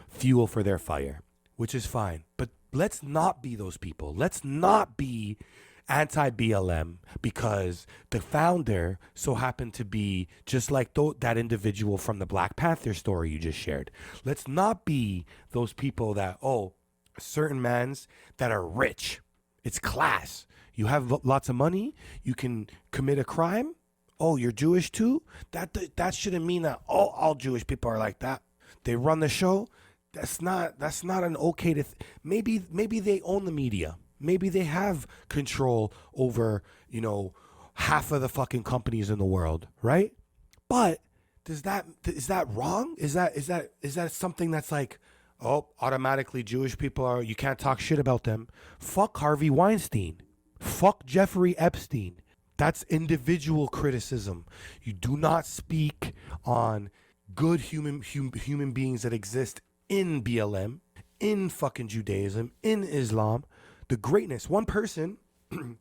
fuel for their fire, which is fine. But let's not be those people. Let's not be anti-BLM because the founder so happened to be just like that individual from the Black Panther story you just shared. Let's not be those people that, certain mans that are rich. It's class. You have lots of money. You can commit a crime. Oh, you're Jewish too? That shouldn't mean that all Jewish people are like that. They run the show. That's not an okay to maybe they own the media. Maybe they have control over, half of the fucking companies in the world, right? But is that wrong? Is that something that's like, automatically Jewish people you can't talk shit about them? Fuck Harvey Weinstein. Fuck Jeffrey Epstein. That's individual criticism. You do not speak on good human beings that exist in BLM, in fucking Judaism, in Islam. The greatness. One person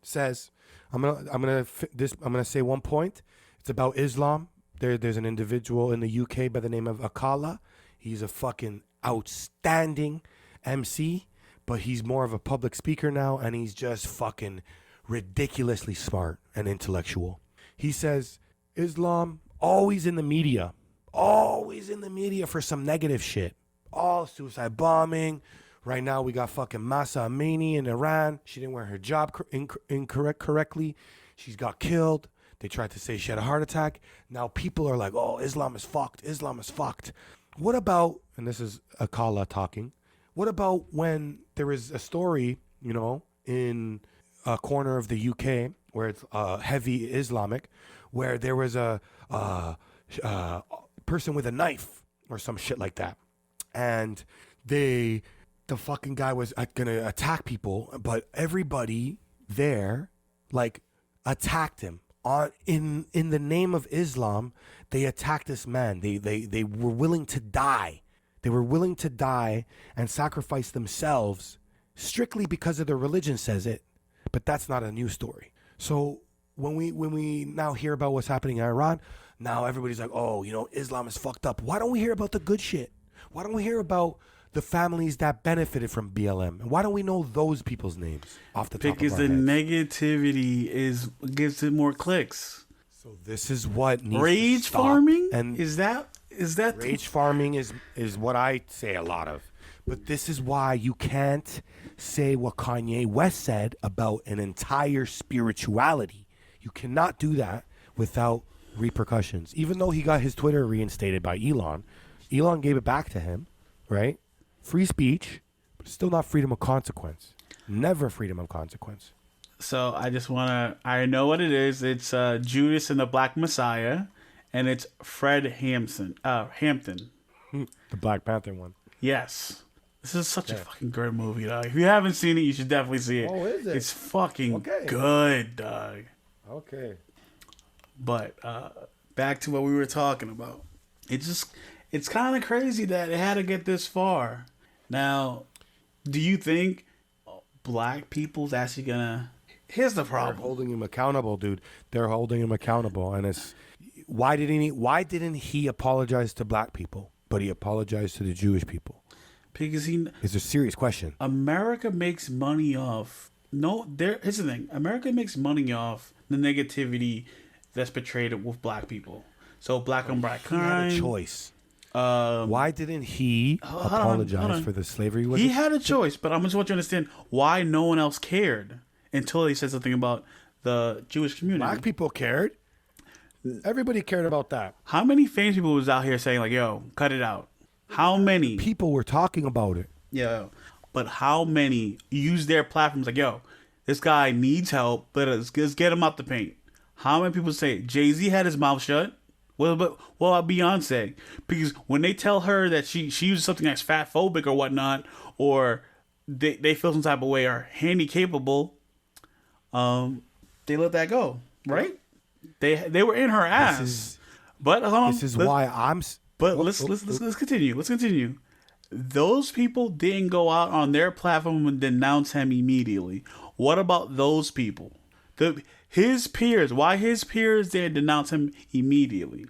says, I'm gonna say one point. It's about Islam. There's an individual in the UK by the name of Akala. He's a fucking outstanding MC, but he's more of a public speaker now, and he's just fucking ridiculously smart and intellectual. He says Islam always in the media for some negative shit. All suicide bombing. Right now, we got fucking Masa Amini in Iran. She didn't wear her job correctly. She's got killed. They tried to say she had a heart attack. Now people are like, Islam is fucked. Islam is fucked. What about, and this is Akala talking, what about when there is a story, in a corner of the UK where it's heavy Islamic, where there was a person with a knife or some shit like that. And the fucking guy was gonna attack people, but everybody there attacked him in the name of Islam. They attacked this man. They were willing to die. They were willing to die and sacrifice themselves strictly because of their religion says it. But that's not a news story. So when we now hear about what's happening in Iran, now everybody's like, Islam is fucked up. Why don't we hear about the good shit? Why don't we hear about the families that benefited from BLM? And why don't we know those people's names off the top of our heads? Because the negativity gives it more clicks. So this is what needs rage to stop. Farming? And is that rage farming is what I say a lot of. But this is why you can't say what Kanye West said about an entire spirituality. You cannot do that without repercussions. Even though he got his Twitter reinstated by Elon gave it back to him, right? Free speech, but still not freedom of consequence. Never freedom of consequence. So I know what it is. It's Judas and the Black Messiah, and it's Fred Hampton. The Black Panther one. Yes. This is such a fucking good movie, dog. If you haven't seen it, you should definitely see it. Oh, is it? It's fucking good, dog. Okay. But back to what we were talking about. It's kind of crazy that it had to get this far. Now, do you think black people's actually gonna... Here's the problem. They're holding him accountable, dude. They're holding him accountable, and it's why didn't he apologize to black people, but he apologized to the Jewish people? Because it's a serious question. America makes money off. Here's the thing. America makes money off the negativity that's portrayed with black people. So black on black crime. He had a choice. Why didn't he apologize for the slavery? He had a choice, but I just want you to understand why no one else cared until he said something about the Jewish community. Black people cared. Everybody cared about that. How many famous people was out here saying like, "Yo, cut it out"? How many people were talking about it? Yeah, but how many used their platforms like, "Yo, this guy needs help, but let's get him out the paint"? How many people say Jay-Z had his mouth shut? What about Beyonce? Because when they tell her that she uses something that's fat phobic or whatnot, or they feel some type of way or handy capable, they let that go, right? They were in her ass. Let's continue. Let's continue. Those people didn't go out on their platform and denounce him immediately. What about those people? His peers. Why his peers didn't denounce him immediately?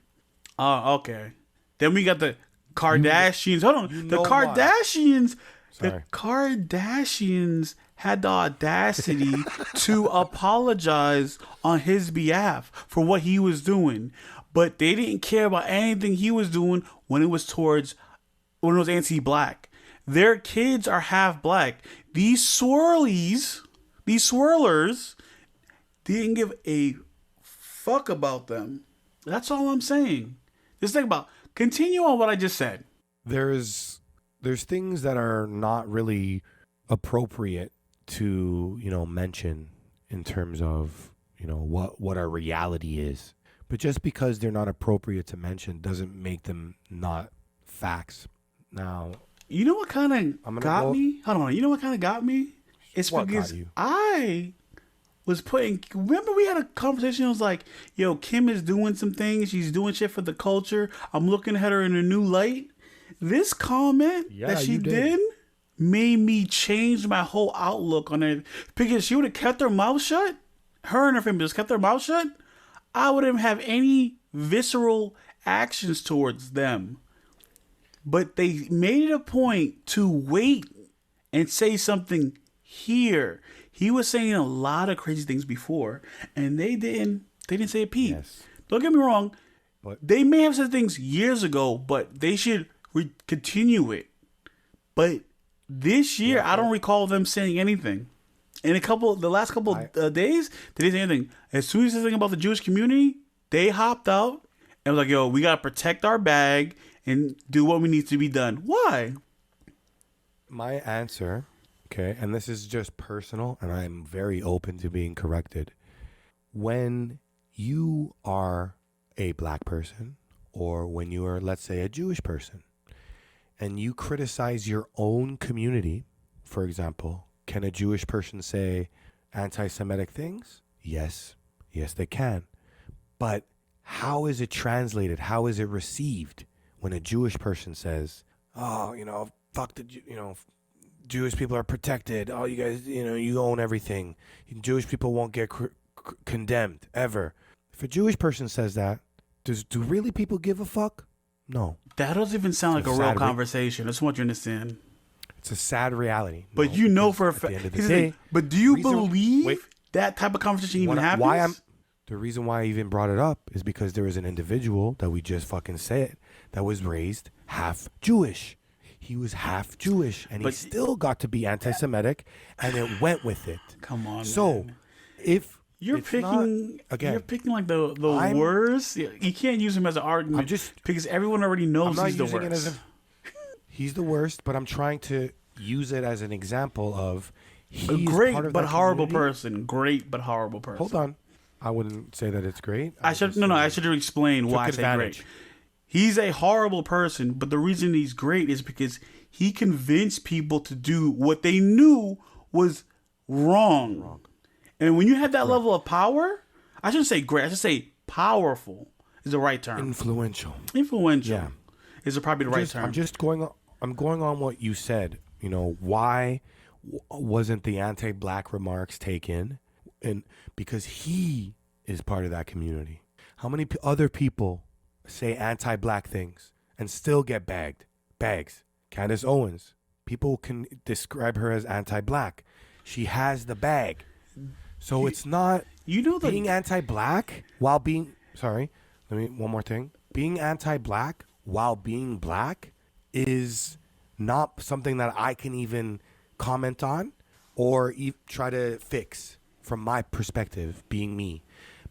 Okay. Then we got the Kardashians. Hold on. The Kardashians. The Kardashians had the audacity to apologize on his behalf for what he was doing. But they didn't care about anything he was doing when it was anti-black. Their kids are half black. These swirlers didn't give a fuck about them. That's all I'm saying. Just think about, continue on what I just said. There's things that are not really appropriate to, mention in terms of, what our reality is. But just because they're not appropriate to mention doesn't make them not facts. Now, you know what kind of got me? Hold on. You know what kind of got me? It's because I was remember we had a conversation. It was like, yo, Kim is doing some things. She's doing shit for the culture. I'm looking at her in a new light. This comment that she did made me change my whole outlook on it. Because she would have kept her mouth shut. Her and her family just kept their mouth shut. I wouldn't have any visceral actions towards them. But they made it a point to wait and say something here. He was saying a lot of crazy things before, and they didn't say a peep. Yes. Don't get me wrong. They may have said things years ago, but they should continue it. But this year, I don't recall them saying anything. In the last couple days, they didn't say anything. As soon as they said something about the Jewish community, they hopped out and was like, yo, we got to protect our bag and do what we need to be done. Why? My answer, okay, and this is just personal, and I'm very open to being corrected. When you are a black person, or when you are, let's say, a Jewish person, and you criticize your own community, for example, can a Jewish person say anti-Semitic things? Yes. Yes, they can. But how is it translated? How is it received when a Jewish person says, oh, fuck the, Jewish people are protected. Oh, you guys, you own everything. Jewish people won't get condemned ever. If a Jewish person says that, do really people give a fuck? No. That doesn't even sound like a real conversation. I just want you to understand. It's a sad reality. But for a fact. At the end of the day, but do you believe that type of conversation even happens? The reason why I even brought it up is because there was an individual that we just fucking said that was raised half Jewish. He was half Jewish, and he still got to be anti-Semitic, and it went with it. Come on. So, man. if You're It's picking not- again, You're picking like the I'm- worst. You can't use him as an argument because everyone already knows he's the worst. He's the worst, but I'm trying to use it as an example of A he's great part of but that horrible community. person. Great but horrible person. Hold on. I wouldn't say that it's great. I should explain why I say advantage. great. He's a horrible person, but the reason he's great is because he convinced people to do what they knew was wrong. And when you have that level of power, I shouldn't say great. I should say powerful is the right term. Influential. Influential is probably the right term. I'm going on what you said. You know, why wasn't the anti-black remarks taken? And because he is part of that community. How many other people say anti-black things and still get bags? Candace Owens. People can describe her as anti-black. She has the bag. So it's not being anti-black while being one more thing. Being anti-black while being black is not something that I can even comment on or try to fix from my perspective, being me.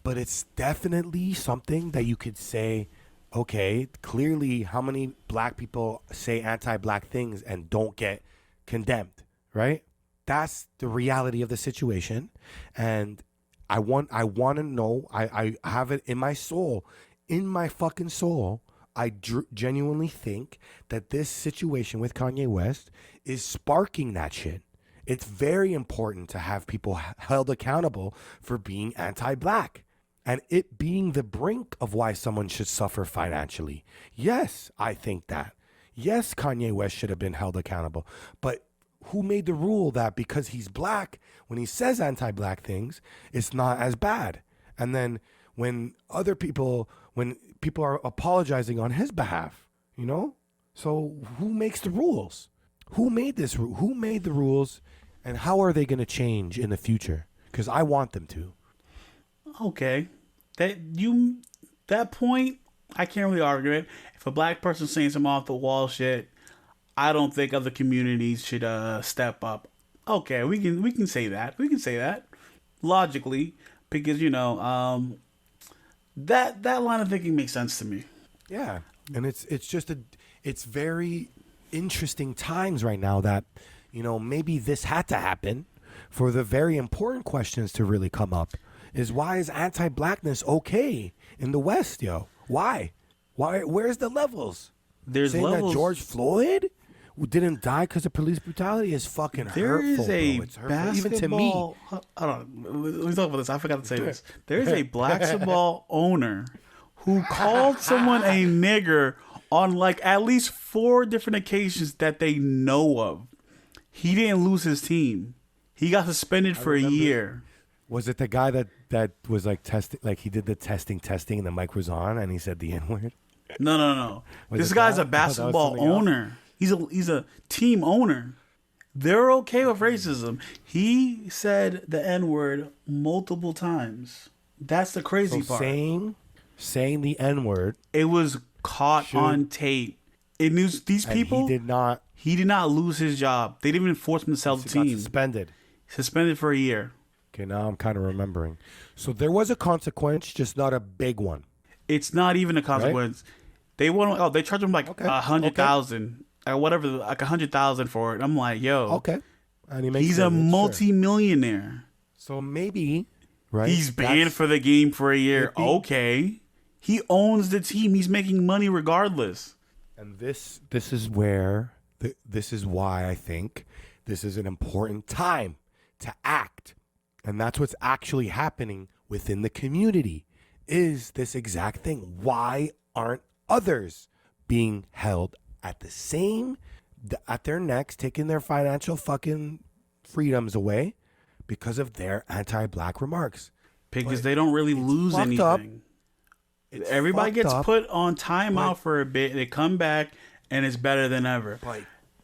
But it's definitely something that you could say, okay, clearly how many black people say anti-black things and don't get condemned, right? That's the reality of the situation. And I want to know, I have it in my soul, in my fucking soul, I genuinely think that this situation with Kanye West is sparking that shit. It's very important to have people held accountable for being anti-black and it being the brink of why someone should suffer financially. Yes, I think that. Yes, Kanye West should have been held accountable. But who made the rule that because he's black, when he says anti-black things, it's not as bad? And then when people are apologizing on his behalf, you know? So who makes the rules? Who made this? Who made the rules, and how are they going to change in the future? Because I want them to. Okay, that point, I can't really argue it. If a black person's saying some off the wall shit, I don't think other communities should step up. Okay, we can say that. We can say that logically because that line of thinking makes sense to me. Yeah, and it's very interesting times right now that, maybe this had to happen for the very important questions to really come up. Is why is anti-blackness okay in the West, yo? Why? Where's the levels? There's saying levels. That George Floyd didn't die because of police brutality is fucking there hurtful. There is a bro. It's hurtful. basketball. Even to me. Hold on. Let me talk about this. I forgot to say this. There is a basketball owner who called someone a nigger on like at least 4 different occasions that they know of. He didn't lose his team. He got suspended for a year. Was it the guy that was like testing, like he did the testing and the mic was on and he said the N-word? No. This guy's a basketball owner. He's a team owner. They're okay with racism. He said the N-word multiple times. That's the crazy part. Saying the N-word. It was caught on tape. It knew these people. He did not lose his job. They didn't even force him to sell the team. Suspended for a year. Okay, now I'm kind of remembering. So there was a consequence, just not a big one. It's not even a consequence. Right? They charged him like $100,000 or whatever, like $100,000 for it. I'm like, yo, okay, and he's a multi-millionaire. So maybe, right? He's banned for the game for a year. Okay, he owns the team. He's making money regardless. And this is where this is why I think this is an important time to act. And that's what's actually happening within the community is this exact thing. Why aren't others being held at their necks, taking their financial fucking freedoms away because of their anti-black remarks? Because they don't really lose anything. Everybody gets put on timeout for a bit. They come back and it's better than ever.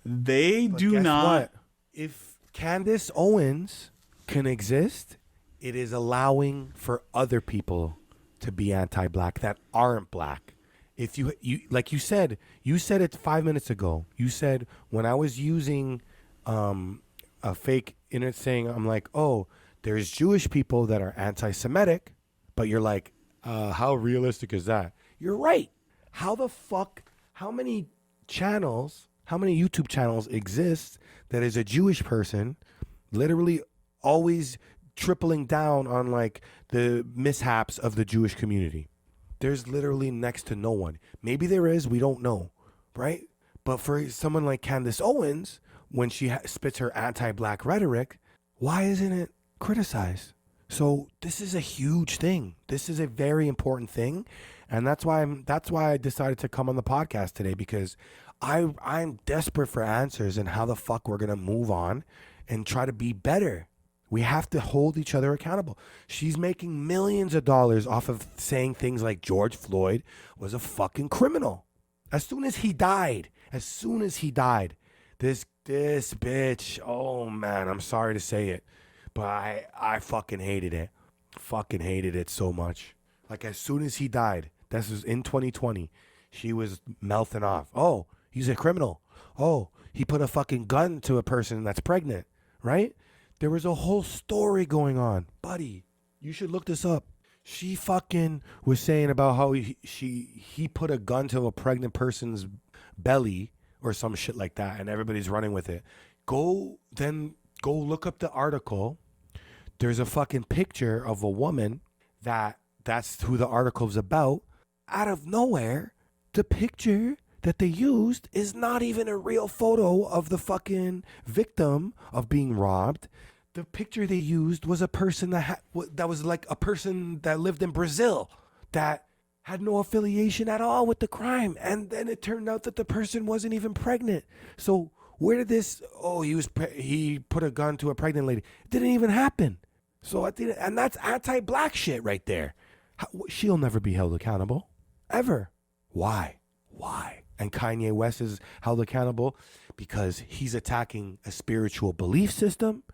They do not. What? If Candace Owens can exist, it is allowing for other people to be anti-black that aren't black. If you like you said it 5 minutes ago. You said when I was using a fake internet saying, I'm like, oh, There's Jewish people that are anti-Semitic, but you're like, how realistic is that? You're right. How many YouTube channels exist that is a Jewish person literally always tripling down on like the mishaps of the Jewish community? There's literally next to no one. Maybe there is, we don't know, right? But for someone like Candace Owens, when she spits her anti-black rhetoric, why isn't it criticized? So this is a huge thing. This is a very important thing, and that's why I decided to come on the podcast today, because I'm desperate for answers and how the fuck we're gonna move on and try to be better. We have to hold each other accountable. She's making millions of dollars off of saying things like George Floyd was a fucking criminal. As soon as he died, this bitch, oh man, I'm sorry to say it, but I fucking hated it. Fucking hated it so much. Like, as soon as he died, this was in 2020, she was melting off. Oh, he's a criminal. Oh, he put a fucking gun to a person that's pregnant, right? There was a whole story going on. Buddy, you should look this up. She fucking was saying about how he put a gun to a pregnant person's belly or some shit like that, and everybody's running with it. Go look up the article. There's a fucking picture of a woman that's who the article's about. Out of nowhere, the picture that they used is not even a real photo of the fucking victim of being robbed. The picture they used was a person that was like a person that lived in Brazil that had no affiliation at all with the crime. And then it turned out that the person wasn't even pregnant. So where did this, he put a gun to a pregnant lady. It didn't even happen. So and that's anti-black shit right there. She'll never be held accountable. Ever. Why? And Kanye West is held accountable because he's attacking a spiritual belief system,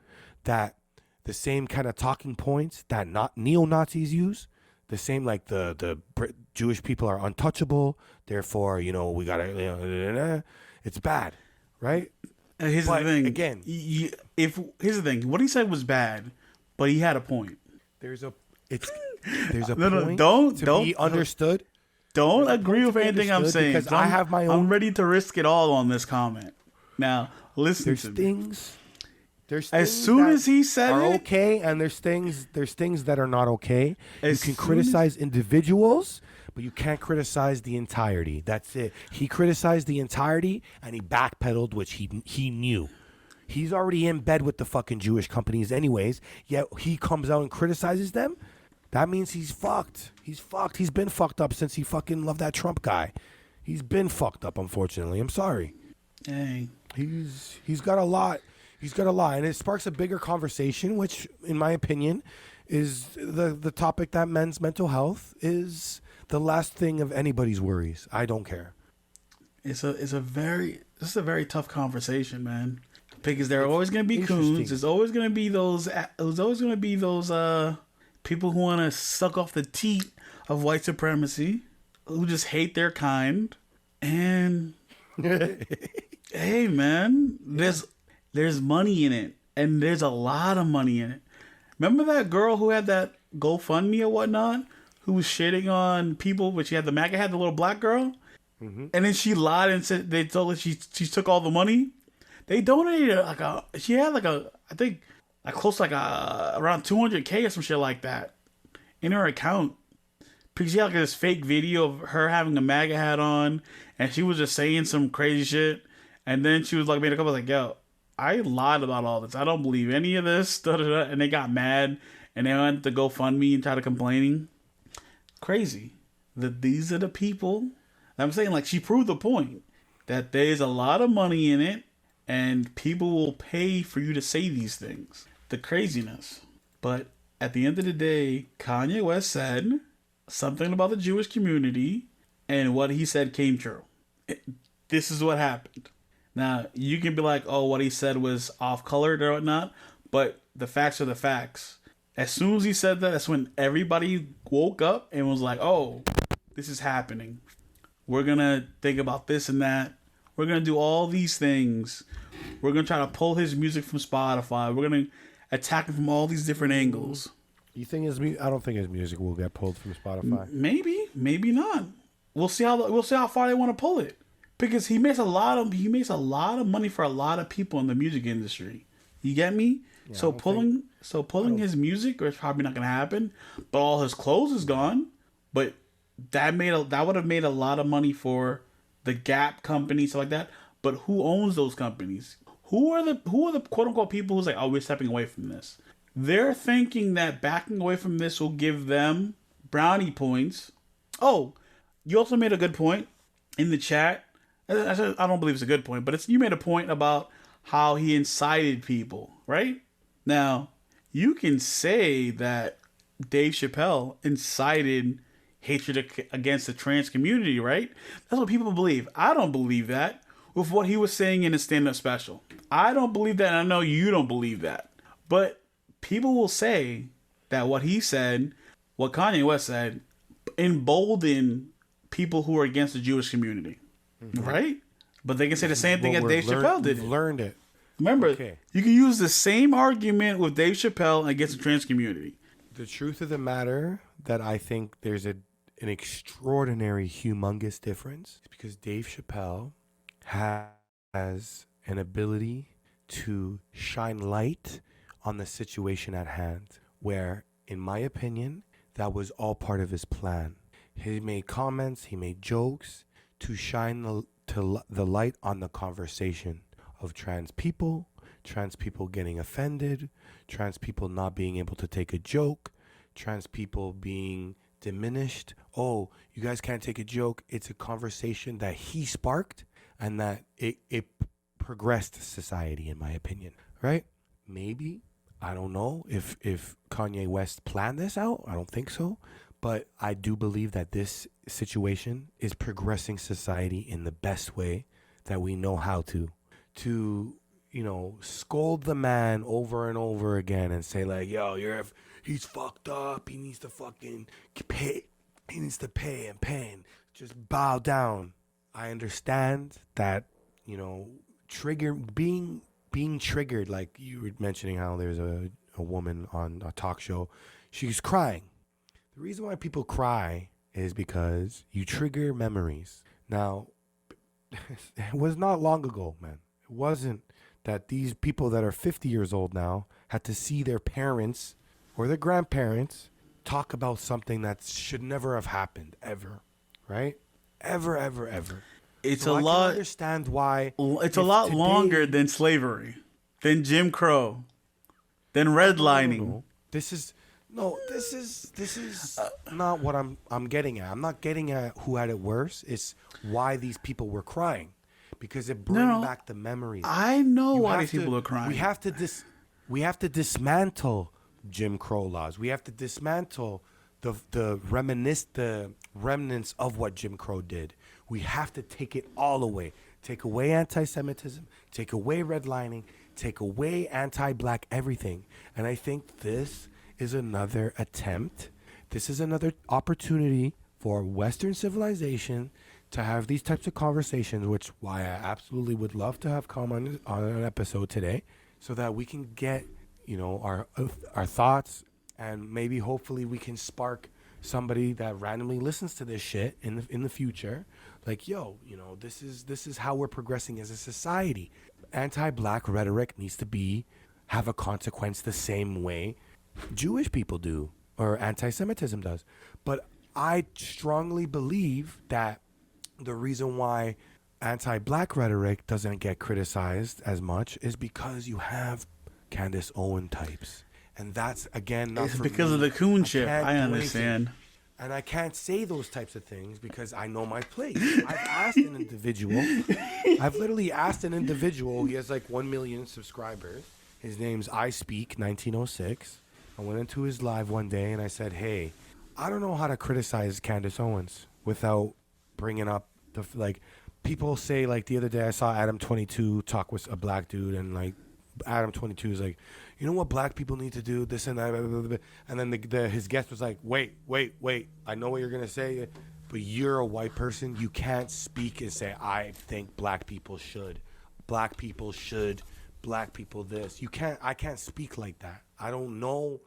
that the same kind of talking points that neo-Nazis use, the same, like the Jewish people are untouchable, therefore, we gotta, it's bad, right? And here's the thing. Again, here's the thing. What he said was bad, but he had a point. There's a point to be understood. Don't agree with anything I'm saying. Because I have my own. I'm ready to risk it all on this comment. Now, listen to me. There's as soon as he said are it, okay, and there's things that are not okay. You can criticize individuals, but you can't criticize the entirety. That's it. He criticized the entirety, and he backpedaled, which he knew. He's already in bed with the fucking Jewish companies anyways, yet he comes out and criticizes them. That means he's fucked. He's fucked. He's been fucked up since he fucking loved that Trump guy. He's been fucked up, unfortunately. I'm sorry. Dang. He's got a lot. He's got a lot. And it sparks a bigger conversation, which, in my opinion, is the topic that men's mental health is the last thing of anybody's worries. I don't care. This is a very tough conversation, man. Because there are always going to be coons. There's always going to be those people who want to suck off the teat of white supremacy, who just hate their kind. And hey, man, there's money in it, and there's a lot of money in it. Remember that girl who had that GoFundMe or whatnot, who was shitting on people, but she had the MAGA hat, the little black girl, and then she lied and said they told her she took all the money. They donated she had I think close to around 200K or some shit like that in her account, because she had this fake video of her having a MAGA hat on, and she was just saying some crazy shit, and then she was made a couple yo, I lied about all this. I don't believe any of this. And they got mad, and they went to GoFundMe and started complaining. Crazy. These are the people. I'm saying, she proved the point that there's a lot of money in it, and people will pay for you to say these things. The craziness. But at the end of the day, Kanye West said something about the Jewish community, and what he said came true. This is what happened. Now, you can be like, oh, what he said was off-colored or whatnot, but the facts are the facts. As soon as he said that, that's when everybody woke up and was like, oh, this is happening. We're going to think about this and that. We're going to do all these things. We're going to try to pull his music from Spotify. We're going to... attacking from all these different angles. You think I don't think his music will get pulled from Spotify. Maybe not. We'll see how far they want to pull it, because he makes a lot of money for a lot of people in the music industry. You get me? Yeah, so pulling his music is probably not gonna happen. But all his clothes is gone. But that would have made a lot of money for the Gap company, stuff like that. But who owns those companies? Who are the quote unquote people who's like, oh, we're stepping away from this? They're thinking that backing away from this will give them brownie points. Oh, you also made a good point in the chat. I don't believe it's a good point, but you made a point about how he incited people, right? Now, you can say that Dave Chappelle incited hatred against the trans community, right? That's what people believe. I don't believe that with what he was saying in his stand-up special. I don't believe that, and I know you don't believe that. But people will say that what he said, what Kanye West said, emboldened people who are against the Jewish community, right? But they can say the same thing that Dave Chappelle did. We've learned it. Remember, you can use the same argument with Dave Chappelle against the trans community. The truth of the matter that I think there's an extraordinary, humongous difference is because Dave Chappelle has an ability to shine light on the situation at hand, where, in my opinion, that was all part of his plan. He made comments, he made jokes to shine the light on the conversation of trans people getting offended, trans people not being able to take a joke, trans people being diminished. Oh, you guys can't take a joke. It's a conversation that he sparked, and that it progressed society, in my opinion, right? Maybe, I don't know if Kanye West planned this out. I don't think so. But I do believe that this situation is progressing society in the best way that we know how to, scold the man over and over again and say like, yo, he's fucked up. He needs to fucking pay. He needs to pay and pay and just bow down. I understand that, being triggered, like you were mentioning how there's a woman on a talk show. She's crying. The reason why people cry is because you trigger memories. Now, it was not long ago, man. It wasn't that these people that are 50 years old now had to see their parents or their grandparents talk about something that should never have happened, ever, right? Ever. It's so a I lot. can understand why. It's a lot longer than slavery, than Jim Crow, than redlining. No. This is not what I'm getting at. I'm not getting at who had it worse. It's why these people were crying, because it brings back the memories. I know why these people are crying. We have to dismantle Jim Crow laws. We have to dismantle the remnants of what Jim Crow did. We have to take it all away. Take away anti-Semitism. Take away redlining. Take away anti-black everything. And I think this is another attempt. This is another opportunity for Western civilization to have these types of conversations, which why I absolutely would love to have come on an episode today, so that we can get, our thoughts, and maybe hopefully we can spark somebody that randomly listens to this shit in the future. Like, yo, this is how we're progressing as a society. Anti-black rhetoric needs to have a consequence the same way Jewish people do, or anti-Semitism does. But I strongly believe that the reason why anti-black rhetoric doesn't get criticized as much is because you have Candace Owen types. And that's, again, not it's because of the coon shit. I understand. And I can't say those types of things because I know my place. I've asked an individual. I've literally asked an individual. He has like 1 million subscribers. His name's I Speak 1906. I went into his live one day and I said, hey, I don't know how to criticize Candace Owens without bringing up people say, like, the other day I saw Adam 22 talk with a black dude, and like Adam 22 is like, you know what black people need to do, this and that, blah, blah, blah. And then his guest was like, wait, I know what you're gonna say, but you're a white person, you can't speak and say I think black people should black people this. I can't speak like that. I don't know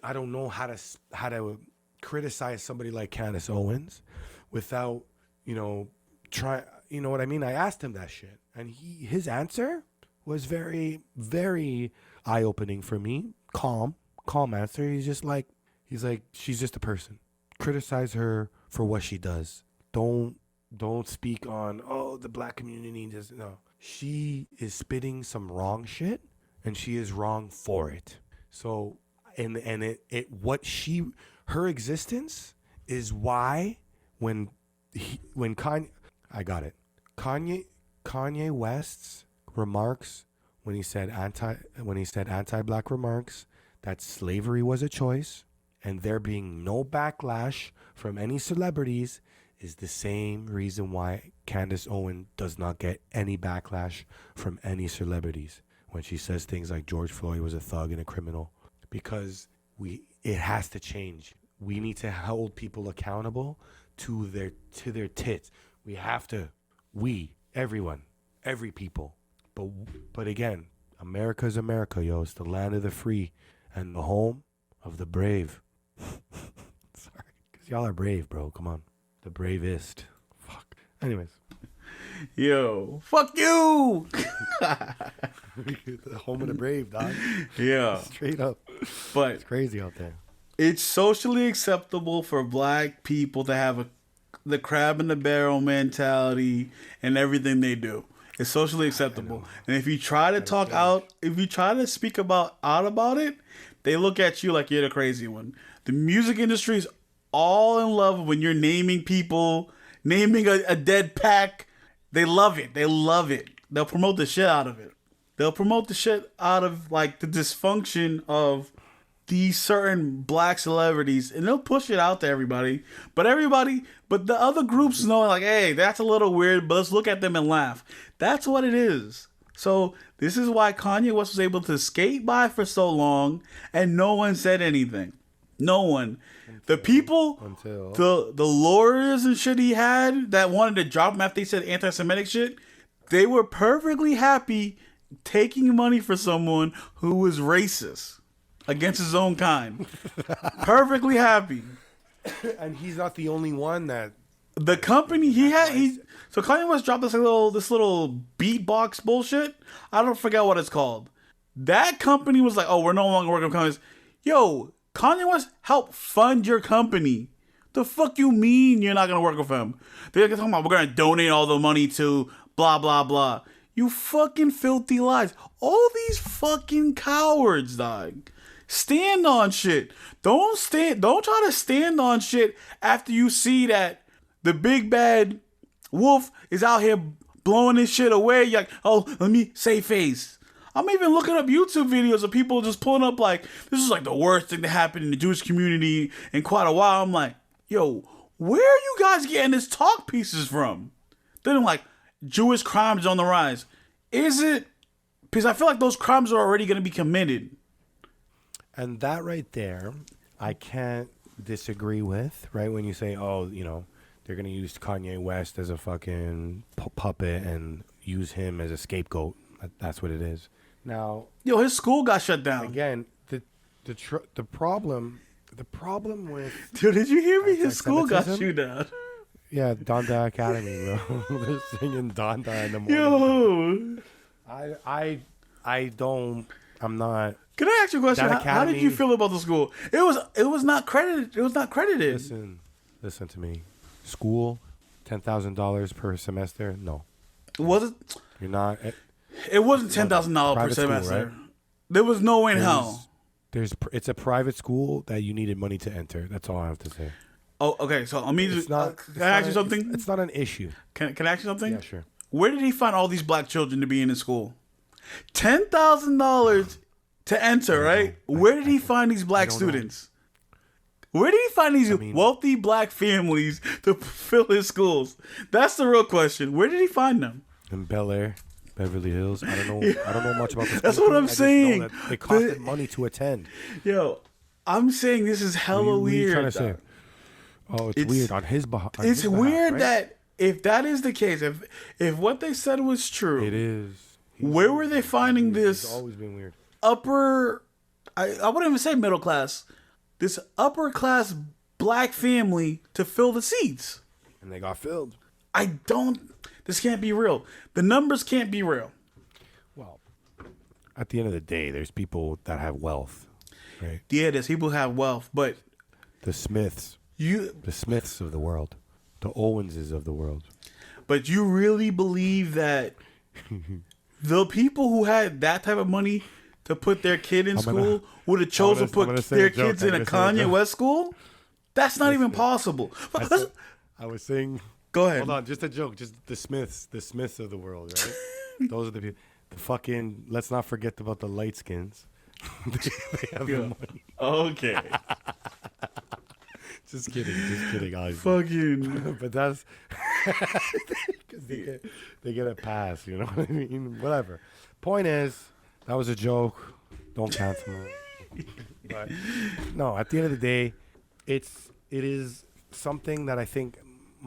I don't know how to criticize somebody like Candace Owens without, try, you know what I mean? I asked him that shit, and his answer was very, very eye-opening for me. Calm answer. He's like, she's just a person. Criticize her for what she does. Don't speak on, the black community does. No, she is spitting some wrong shit, and she is wrong for it. So, and her existence is why when Kanye West's remarks when he said anti-black remarks that slavery was a choice and there being no backlash from any celebrities is the same reason why Candace Owens does not get any backlash from any celebrities when she says things like George Floyd was a thug and a criminal, because it has to change. We need to hold people accountable to their tits. We have to. Everyone, every people. But again, America's America, yo. It's the land of the free and the home of the brave. Sorry, because y'all are brave, bro. Come on. The bravest. Fuck. Anyways. Yo, fuck you! The home of the brave, dog. Yeah. Straight up. But it's crazy out there. It's socially acceptable for black people to have the crab in the barrel mentality and everything they do. It's socially acceptable. And if you try to speak out about it, they look at you like you're the crazy one. The music industry is all in love when you're naming people, naming a dead pack. They love it. They'll promote the shit out of it. They'll promote the shit out of like the dysfunction of these certain black celebrities, and they'll push it out to everybody. But the other groups know, like, hey, that's a little weird, but let's look at them and laugh. That's what it is. So this is why Kanye West was able to skate by for so long, and no one said anything. No one. The people, the lawyers and shit he had that wanted to drop him after he said anti-Semitic shit, they were perfectly happy taking money for someone who was racist against his own kind. Perfectly happy. And he's not the only one that... The company so Kanye West dropped this little beatbox bullshit. I don't forget what it's called. That company was like, oh, we're no longer working with companies. Yo, Kanye West helped fund your company. The fuck you mean you're not going to work with him? They're talking about we're going to donate all the money to blah, blah, blah. You fucking filthy lies. All these fucking cowards, dog. Stand on shit. Don't try to stand on shit after you see that the big bad wolf is out here blowing this shit away. You're like, oh, let me save face. I'm even looking up YouTube videos of people just pulling up like, this is like the worst thing that happened in the Jewish community in quite a while. I'm like, yo, where are you guys getting this talk pieces from? Then I'm like, Jewish crimes on the rise. Is it? Because I feel like those crimes are already going to be committed. And that right there, I can't disagree with, right? When you say, oh, they're going to use Kanye West as a fucking puppet and use him as a scapegoat. That's what it is. Now, yo, his school got shut down. Again, the problem with... Dude, did you hear me? His school got shut down. Yeah, Donda Academy, bro. They're singing Donda in the morning. Yo. I'm not... Can I ask you a question? How did you feel about the school? It was not credited. It was not credited. Listen to me. School, $10,000 per semester? No. Was it? You're not... It wasn't $10,000 per semester. School, right? There was no way in hell. It's a private school that you needed money to enter. That's all I have to say. Oh, okay. So let me can I ask you something? It's not an issue. Can I ask you something? Yeah, sure. Where did he find all these black children to be in his school? $10,000 to enter, right? Where did he find these black students? Where did he find these wealthy black families to fill his schools? That's the real question. Where did he find them? In Bel Air, Beverly Hills. I don't know much about this. That's what I'm saying. They costed money to attend. Yo, I'm saying this is hella weird. What are you trying to say? Oh, it's weird on his behalf. Weird, right? That if that is the case, if what they said was true, it is. Where were they finding this? It's always been weird. Upper, I wouldn't even say middle class. This upper class black family to fill the seats. And they got filled. This can't be real. The numbers can't be real. Well, at the end of the day, there's people that have wealth, right? Yeah, there's people who have wealth, but The Smiths of the world, the Owenses of the world. But you really believe that the people who had that type of money to put their kid in school would have chosen to put their kids in a Kanye West school? That's not even possible. I was saying. Go ahead. Hold on, just a joke. Just the Smiths of the world, right? Those are the people. The fucking. Let's not forget about the light skins. They have the money. Okay. Just kidding, guys. Fucking. But that's because they get a pass. You know what I mean? Whatever. Point is, that was a joke. Don't cancel me. But no, at the end of the day, it is something that I think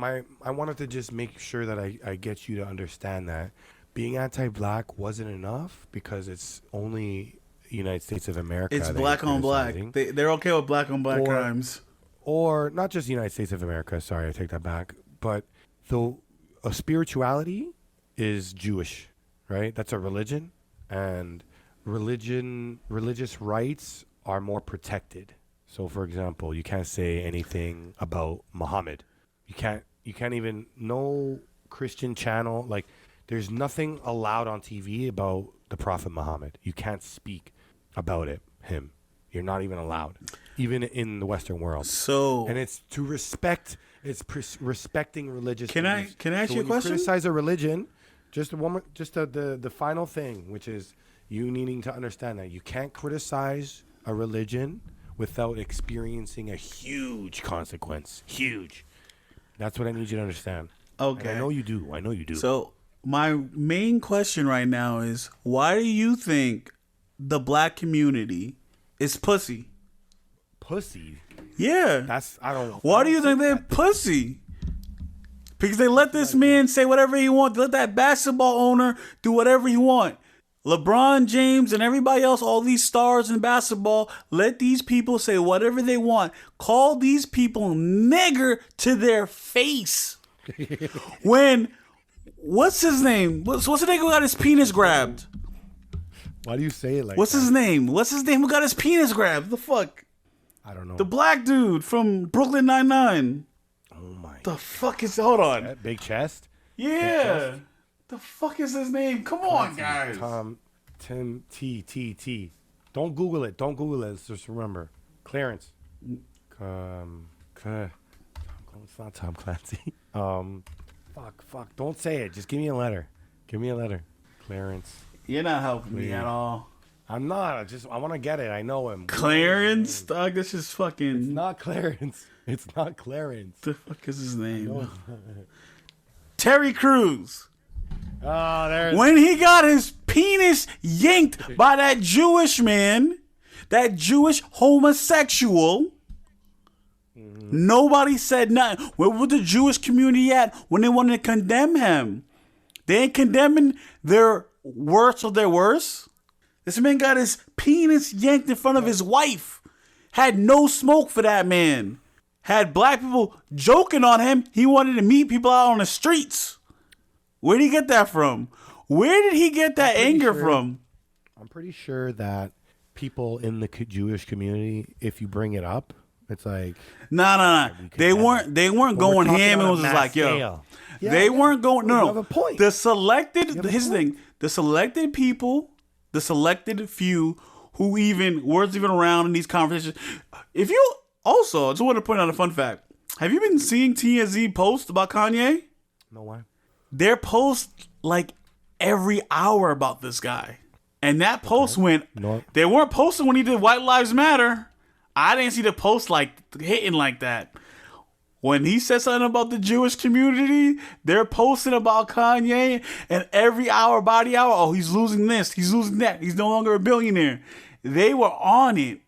I wanted to just make sure that I get you to understand that being anti-black wasn't enough because it's only United States of America. It's black on black. They're okay with black on black crimes. Or not just the United States of America. Sorry, I take that back. But a spirituality is Jewish, right? That's a religion, and religious rights are more protected. So, for example, you can't say anything about Muhammad. You can't even, no Christian channel, like there's nothing allowed on TV about the Prophet Muhammad. You can't speak about him. You're not even allowed, even in the Western world. So, and it's to respect. It's respecting religious. Can I ask you a question? When you criticize a religion, the final thing, which is you needing to understand that you can't criticize a religion without experiencing a huge consequence. Huge. That's what I need you to understand. Okay. And I know you do. So my main question right now is, why do you think the black community is pussy? Pussy? Yeah. I don't know. Why do you think they're pussy? Because they let this man say whatever he wants. They let that basketball owner do whatever he wants. LeBron James and everybody else, all these stars in basketball, let these people say whatever they want. Call these people nigger to their face. When, what's his name? What's the nigga who got his penis grabbed? Why do you say it like What's his name? What's his name who got his penis grabbed? The fuck? I don't know. The black dude from Brooklyn Nine-Nine. Oh my. The fuck is, hold on. That big chest? Yeah. Big chest? The fuck is his name? Come on, guys. Tim T. Don't Google it. Just remember. Clarence. It's not Tom Clancy. Fuck. Don't say it. Just give me a letter. Clarence. You're not helping me at all. I'm not. I want to get it. I know him. Clarence? Dog, this is fucking... It's not Clarence. The fuck is his name? Terry Crews. Oh, there's... When he got his penis yanked by that Jewish man, that Jewish homosexual, nobody said nothing. Where was the Jewish community at when they wanted to condemn him? They ain't condemning their worst of their worst. This man got his penis yanked in front of his wife. Had no smoke for that man. Had black people joking on him. He wanted to meet people out on the streets. Where did he get that from? Where did he get that anger from? I'm pretty sure that people in the Jewish community, if you bring it up, it's like... No. They weren't going ham. It was just like, yo. Yeah, they weren't going... No. You have a point. The selected... Here's the thing. The selected people, the selected few who weren't even around in these conversations. If you... Also, I just want to point out a fun fact. Have you been seeing TMZ post about Kanye? No, why? Their post like every hour about this guy. And that post went... No. They weren't posting when he did White Lives Matter. I didn't see the post like hitting like that. When he said something about the Jewish community, they're posting about Kanye, and every hour, body hour, oh, he's losing this, he's losing that, he's no longer a billionaire. They were on it.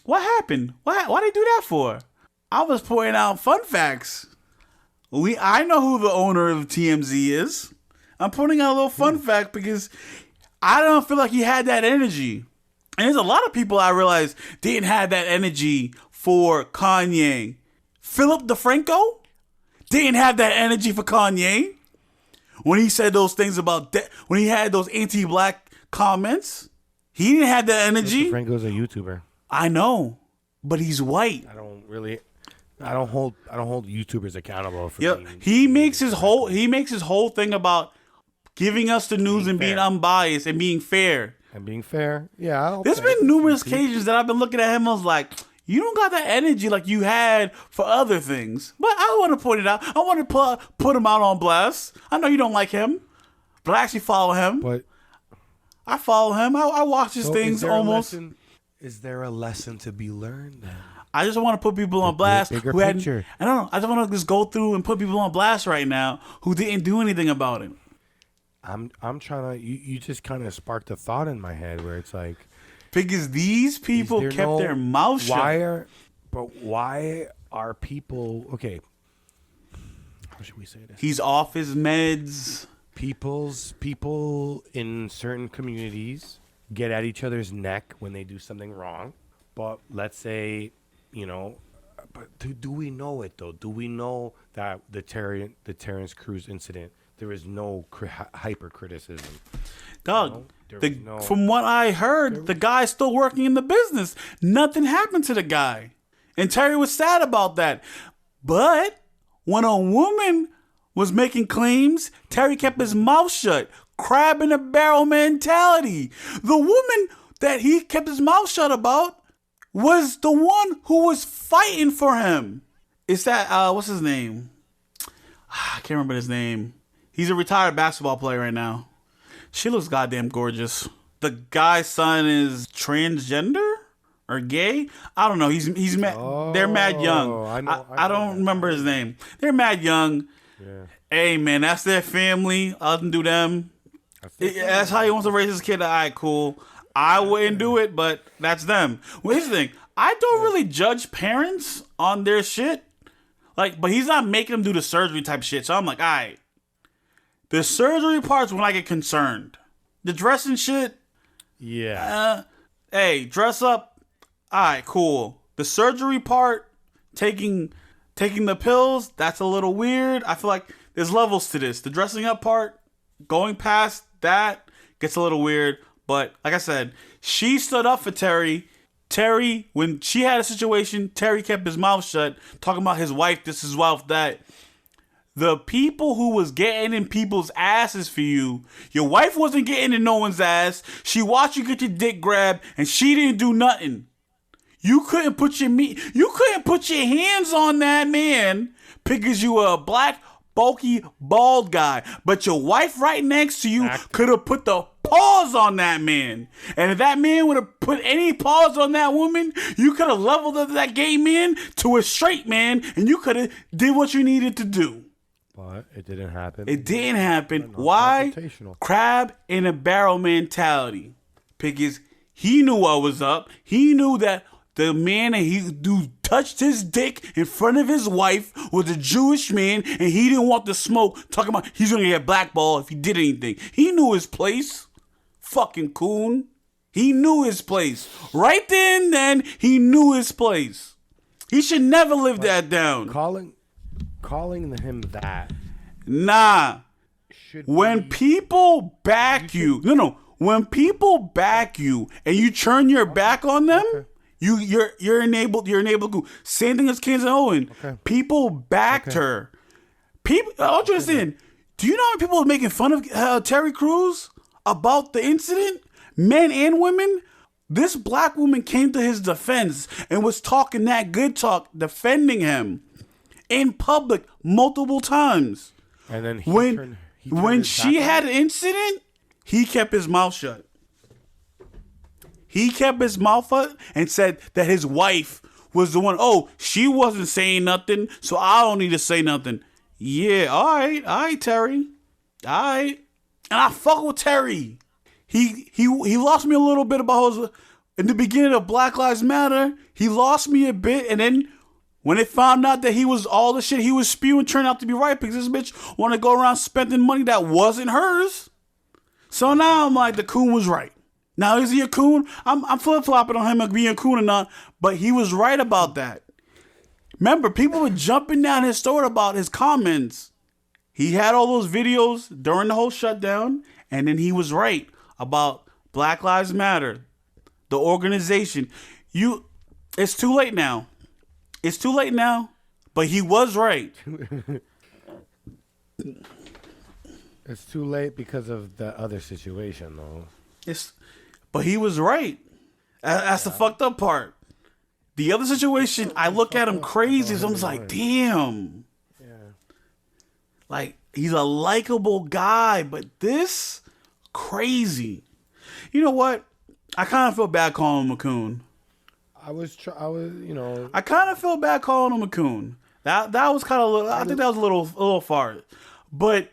What happened? Why they do that for? I was pointing out fun facts. I know who the owner of TMZ is. I'm pointing out a little fun fact because I don't feel like he had that energy. And there's a lot of people I realized didn't have that energy for Kanye. Philip DeFranco didn't have that energy for Kanye. When he said those things about when he had those anti-black comments, he didn't have that energy. DeFranco's a YouTuber. I know, but he's white. I don't hold YouTubers accountable for. Yeah, he makes his whole thing about giving us the news and being unbiased and being fair. And being fair, yeah. Okay. There's been numerous occasions that I've been looking at him. I was like, you don't got that energy like you had for other things. But I want to point it out. I want to put him out on blast. I know you don't like him, but I actually follow him. But I follow him. I watch his things almost. Is there a lesson to be learned then? I just want to put people on blast. Bigger picture. I don't know. I just want to just go through and put people on blast right now who didn't do anything about it. I'm trying to. You just kind of sparked a thought in my head where it's like, because these people kept their mouth shut. Why are people okay? How should we say this? He's off his meds. People in certain communities get at each other's neck when they do something wrong. But let's say, but do we know it though? Do we know that the Terrence Crews incident? There is no hyper criticism. Dog, from what I heard, the guy's still working in the business. Nothing happened to the guy. And Terry was sad about that. But when a woman was making claims, Terry kept his mouth shut. Crab in a barrel mentality. The woman that he kept his mouth shut about was the one who was fighting for him. It's that, what's his name? I can't remember his name. He's a retired basketball player right now. She looks goddamn gorgeous. The guy's son is transgender or gay. I don't know. They're mad young. I don't remember his name. They're mad young. Yeah. Hey man, that's their family. I can do them. That's how he wants to raise his kid. All right, cool. I wouldn't do it, but that's them. Well, here's the thing. I don't really judge parents on their shit. But he's not making them do the surgery type shit. So I'm like, all right. The surgery part's when I get concerned. The dressing shit. Yeah. Hey, dress up. All right, cool. The surgery part, taking the pills, that's a little weird. I feel like there's levels to this. The dressing up part, going past that, gets a little weird. But like I said, she stood up for Terry. Terry, when she had a situation, Terry kept his mouth shut, talking about his wife, this, his wife, that. The people who was getting in people's asses for you, your wife wasn't getting in no one's ass. She watched you get your dick grabbed, and she didn't do nothing. You couldn't put your hands on that man because you were a black, bulky, bald guy. But your wife right next to you could have put the paws on that man. And if that man would have put any paws on that woman, you could have leveled up that gay man to a straight man, and you could have did what you needed to do. But it didn't happen. It didn't happen. Why? Crab in a barrel mentality. Because he knew what was up. He knew that the man that he touched his dick in front of his wife was a Jewish man, and he didn't want the smoke. Talking about he's going to get blackballed if he did anything. He knew his place. Fucking coon. He knew his place. Right then, he knew his place. He should never live that down. Calling him that. Nah. When people back you. No. When people back you and you turn your back on them, you're enabled to go. Same thing as Candace Owen. Okay. People backed her. People, I want you to understand. Do you know how many people are making fun of Terry Crews about the incident? Men and women. This black woman came to his defense and was talking that good talk, defending him in public multiple times. And then when she had an incident, he kept his mouth shut. He kept his mouth shut and said that his wife was the one. Oh, she wasn't saying nothing, so I don't need to say nothing. Yeah, all right, Terry. All right. And I fuck with Terry. He lost me a little bit about in the beginning of Black Lives Matter. He lost me a bit, and then when they found out that he was all the shit he was spewing turned out to be right, because this bitch want to go around spending money that wasn't hers. So now I'm like, the coon was right. Now, is he a coon? I'm flip-flopping on him being a coon or not, but he was right about that. Remember, people were jumping down his throat about his comments. He had all those videos during the whole shutdown, and then he was right about Black Lives Matter, the organization. It's too late now. It's too late now, but he was right. It's too late because of the other situation, though. But he was right. That's the fucked up part. The other situation, I look at him crazy. So I'm just like, damn. Yeah. Like, he's a likable guy, but this, crazy. You know what? I kind of feel bad calling him a coon. I kind of feel bad calling him a coon. That was kind of, I think that was a little far. But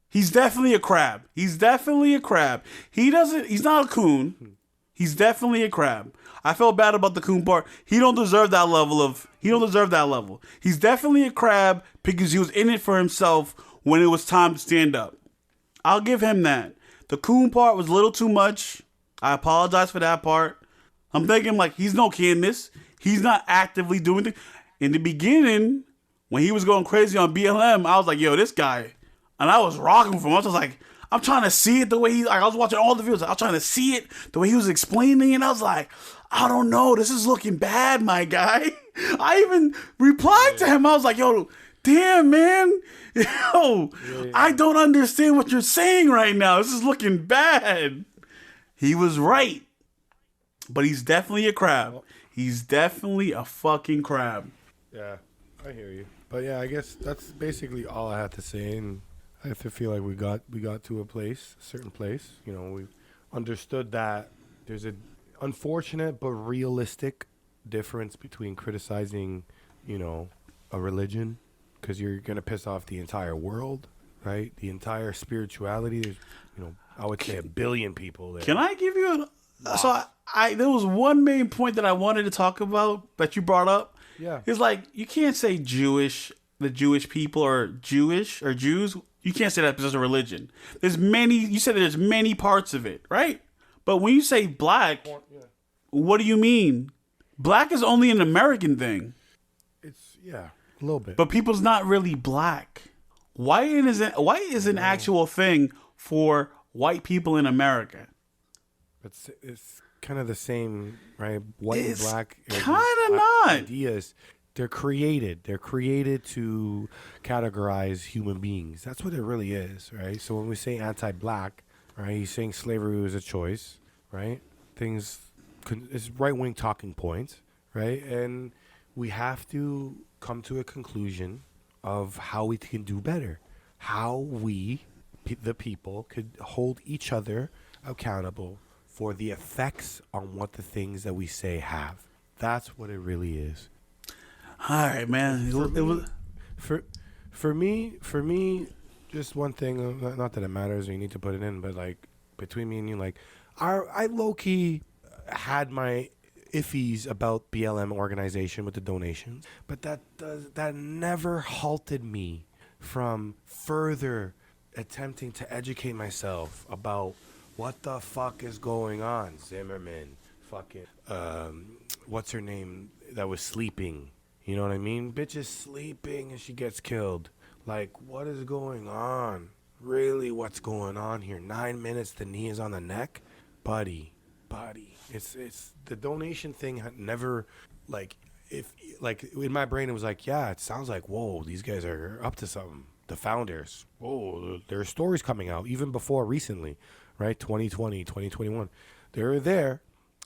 he's definitely a crab. He's definitely a crab. He's not a coon. He's definitely a crab. I felt bad about the coon part. He don't deserve that level. He's definitely a crab because he was in it for himself when it was time to stand up. I'll give him that. The coon part was a little too much. I apologize for that part. I'm thinking like, he's no Candace. He's not actively doing things. In the beginning, when he was going crazy on BLM, I was like, yo, this guy. And I was rocking for him. I was like, I'm trying to see it the way I was watching all the videos. I was trying to see it the way he was explaining it. I was like, I don't know. This is looking bad, my guy. I even replied to him. I was like, yo, damn, man. Yo, I don't understand what you're saying right now. This is looking bad. He was right. But he's definitely a crab. He's definitely a fucking crab. Yeah, I hear you. But yeah, I guess that's basically all I have to say. And I feel like we got to a certain place. You know, we understood that there's an unfortunate but realistic difference between criticizing, you know, a religion, because you're gonna piss off the entire world, right? The entire spirituality. There's, you know, I would say 1 billion people there. Can I give you so there was one main point that I wanted to talk about that you brought up. Yeah. It's like, you can't say the Jewish people or Jewish or Jews. You can't say that because it's a religion. You said there's many parts of it, right? But when you say black, what do you mean? Black is only an American thing. It's, a little bit. But people's not really black. Why is an actual thing for white people in America? It's kind of the same, right? White and black. Kind of not. Ideas. They're created to categorize human beings. That's what it really is, right? So when we say anti-black, right, he's saying slavery was a choice, right? It's right-wing talking points, right? And we have to come to a conclusion of how we can do better, how we, the people, could hold each other accountable for the effects on what the things that we say have. That's what it really is. All right, man. For me, just one thing. Not that it matters, or you need to put it in, but like between me and you, like I low key had my iffies about BLM organization with the donations, but that never halted me from further attempting to educate myself about what the fuck is going on. Zimmerman, fucking what's her name that was sleeping? You know what I mean? Bitch is sleeping and she gets killed. Like, what is going on? Really, what's going on here? 9 minutes, the knee is on the neck? Buddy. It's the donation thing had never, like, in my brain it was like, yeah, it sounds like, whoa, these guys are up to something. The founders, whoa, there are stories coming out even before recently, right? 2020, 2021. They're there,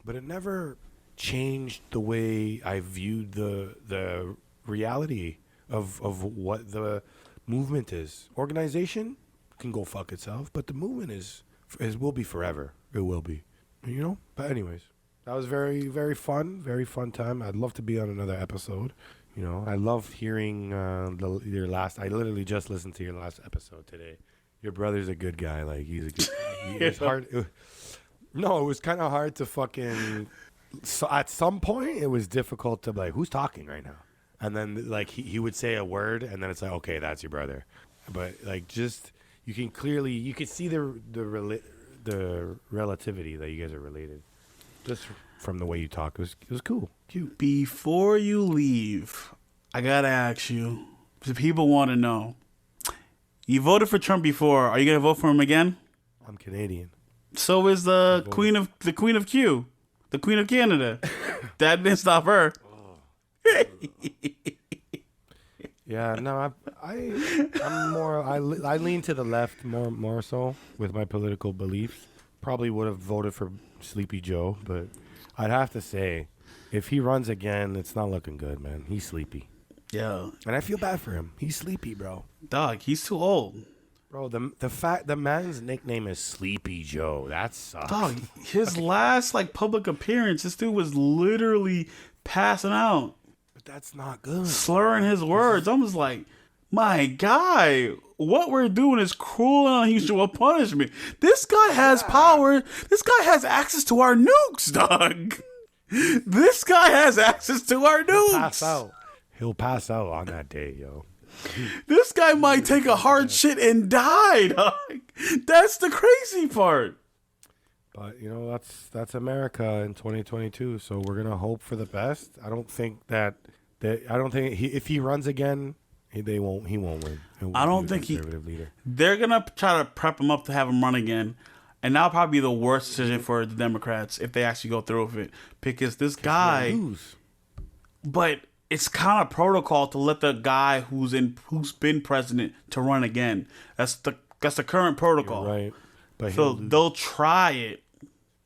but it never changed the way I viewed the reality of what the movement is. Organization can go fuck itself, but the movement will be forever. It will be, you know. But anyways, that was very, very fun time. I'd love to be on another episode. You know, I loved hearing your last. I literally just listened to your last episode today. Your brother's a good guy. Like, he's a good. It's hard. It was kind of hard to fucking. So at some point, it was difficult to be like, who's talking right now? And then like he would say a word, and then it's like, okay, that's your brother. But like, just you can see the the relativity that you guys are related. Just from the way you talk, it was cool, cute. Before you leave, I gotta ask you, the people want to know. You voted for Trump before. Are you gonna vote for him again? I'm Canadian. So is the Queen of Q, the Queen of Canada. That didn't stop her. Yeah, no, I'm more. I lean to the left more so with my political beliefs. Probably would have voted for Sleepy Joe, but I'd have to say, if he runs again, it's not looking good, man. He's sleepy. Yeah, and I feel bad for him. He's sleepy, bro. Dog, he's too old. Bro, the man's nickname is Sleepy Joe. That sucks. Dog, his last public appearance, this dude was literally passing out. But that's not good. Slurring his words. I'm just like, my guy, what we're doing is cruel and unusual punishment. This guy has power. This guy has access to our nukes, dog. This guy has access to our nukes. He'll pass out on that day, yo. This guy might take a hard shit and die, dog. That's the crazy part. But that's America in 2022. So we're gonna hope for the best. I don't think if he runs again, he won't win. I don't think they're gonna try to prep him up to have him run again, and that'll probably be the worst decision for the Democrats if they actually go through with it, because this guy. But it's kind of protocol to let the guy who's been president to run again. That's the current protocol. You're right, but so they'll try it.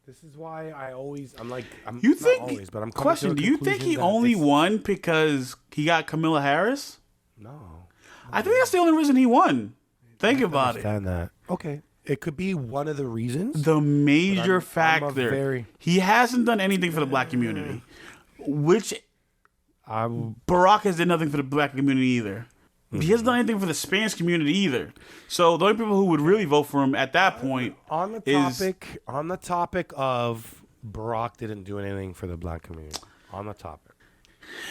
This is why I'm you think? Not always, but I'm question: do you think he only won because he got Kamala Harris? No, I think that's the only reason he won. Think about it. Understand that? Okay, it could be one of the reasons. The major factor. He hasn't done anything for the black community, which. Barack has done nothing for the black community either. Mm-hmm. He hasn't done anything for the Spanish community either. So the only people who would really vote for him at that point on the topic of Barack didn't do anything for the black community. On the topic,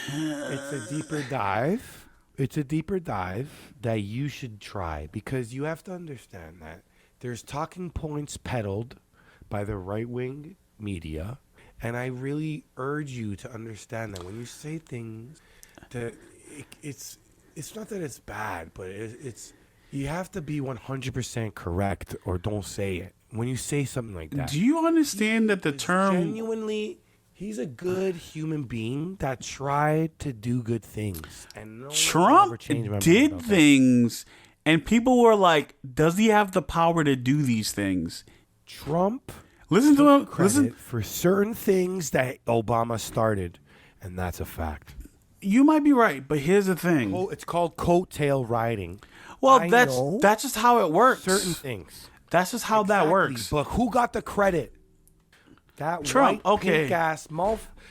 it's a deeper dive. It's a deeper dive that you should try, because you have to understand that there's talking points peddled by the right-wing media. And I really urge you to understand that when you say things, that it's not that it's bad, but it's you have to be 100% correct or don't say it. When you say something like that. Do you understand that the term... Genuinely, he's a good human being that tried to do good things. And Trump did things, and people were like, does he have the power to do these things? Trump... Listen to him. Listen for certain things that Obama started, and that's a fact. You might be right, but here's the thing. It's called coattail riding. Well, that's just how it works. Certain things. That's just how that works. But who got the credit? That Trump. White, okay. Pink ass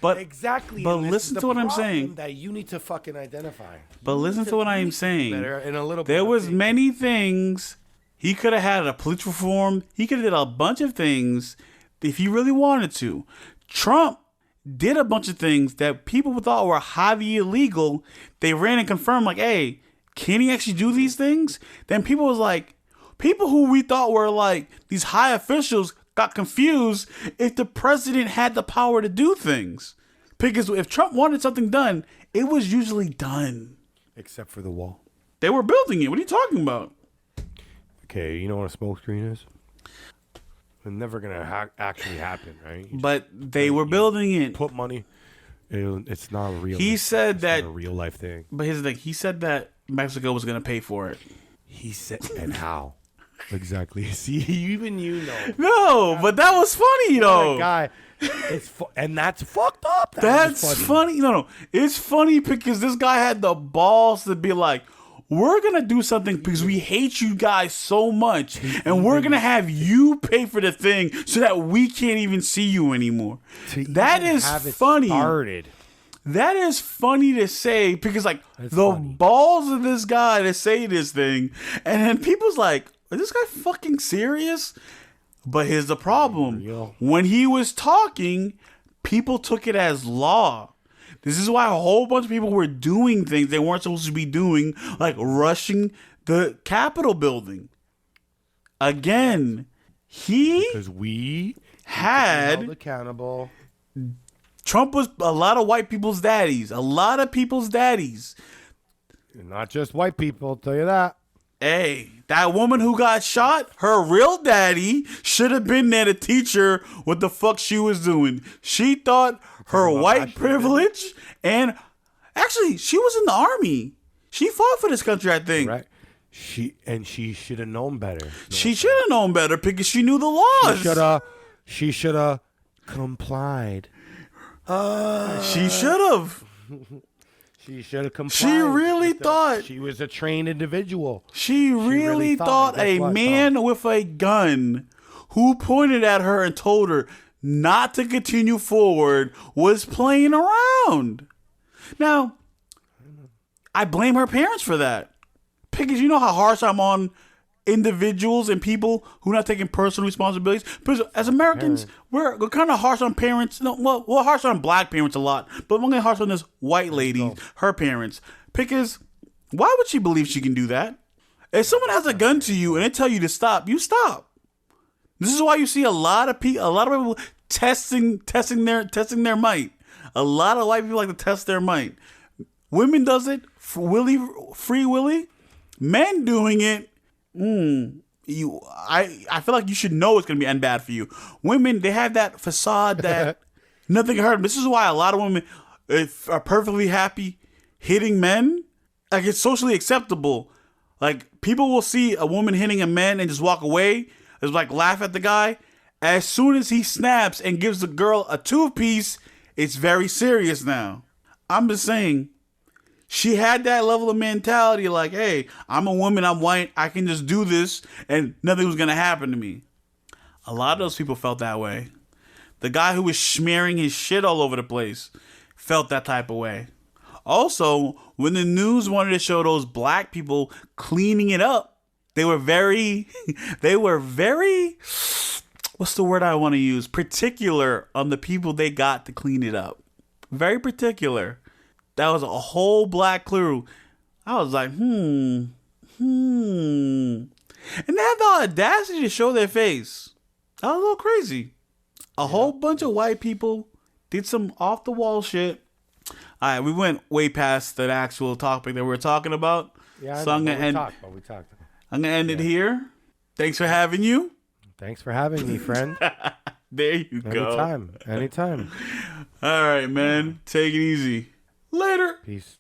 But exactly. But listen to what I'm saying. That you need to fucking identify. But listen to what I'm saying. In a little there was many things. He could have had a police reform. He could have did a bunch of things if he really wanted to. Trump did a bunch of things that people thought were highly illegal. They ran and confirmed, like, hey, can he actually do these things? Then people who we thought were like these high officials got confused if the president had the power to do things. Because if Trump wanted something done, it was usually done. Except for the wall. They were building it. What are you talking about? Okay, you know what a smoke screen is? It's never going to actually happen, right? But they were building it. Put money. It's not real. He said that. It's not a real life thing. But here's the thing. He said that Mexico was going to pay for it. He said, and how? Exactly. See, even you know. No, but that was funny, though. Guy. And that's fucked up. That's funny. No. It's funny because this guy had the balls to be like, we're going to do something because we hate you guys so much. And we're going to have you pay for the thing so that we can't even see you anymore. That is funny. That is funny to say because, like, balls of this guy to say this thing. And then people's like, is this guy fucking serious? But here's the problem. When he was talking, people took it as law. This is why a whole bunch of people were doing things they weren't supposed to be doing, like rushing the Capitol building. Again, Because we had held accountable. Trump was a lot of white people's daddies. A lot of people's daddies. Not just white people, I'll tell you that. Hey, that woman who got shot, her real daddy should have been there to teach her what the fuck she was doing. She thought her white privilege and actually she was in the army. She fought for this country, I think. Right. She should have known better. She should have known better because she knew the laws. She should have complied. She should have. She should have complied. She really thought she was a trained individual. She really thought a man with a gun who pointed at her and told her not to continue forward was playing around. Now, I blame her parents for that. Because you know how harsh I'm on individuals and people who are not taking personal responsibilities. Because as Americans, we're kind of harsh on parents. No, well, we're harsh on black parents a lot, but we're going to harsh on this white lady, her parents. Because why would she believe she can do that? If someone has a gun to you and they tell you to stop, you stop. This is why you see a lot of people testing their might. A lot of white people like to test their might. Women does it free willy. Men doing it, I feel like you should know it's going to end bad for you. Women, they have that facade that nothing can hurt them. This is why a lot of women are perfectly happy hitting men. Like, it's socially acceptable. Like, people will see a woman hitting a man and just walk away. It's like laugh at the guy. As soon as he snaps and gives the girl a two-piece, it's very serious now. I'm just saying. She had that level of mentality like, hey, I'm a woman, I'm white, I can just do this and nothing was going to happen to me. A lot of those people felt that way. The guy who was smearing his shit all over the place felt that type of way. Also, when the news wanted to show those black people cleaning it up, they were very, what's the word I want to use? Particular on the people they got to clean it up. Very particular. That was a whole black crew. I was like, And they had the audacity to show their face. That was a little crazy. A whole bunch of white people did some off-the-wall shit. All right, we went way past the actual topic that we were talking about. Yeah, so I'm going to end. We talked. I'm going to end it here. Thanks for having you. Thanks for having me, friend. There you go. Anytime. All right, man. Take it easy. Later. Peace.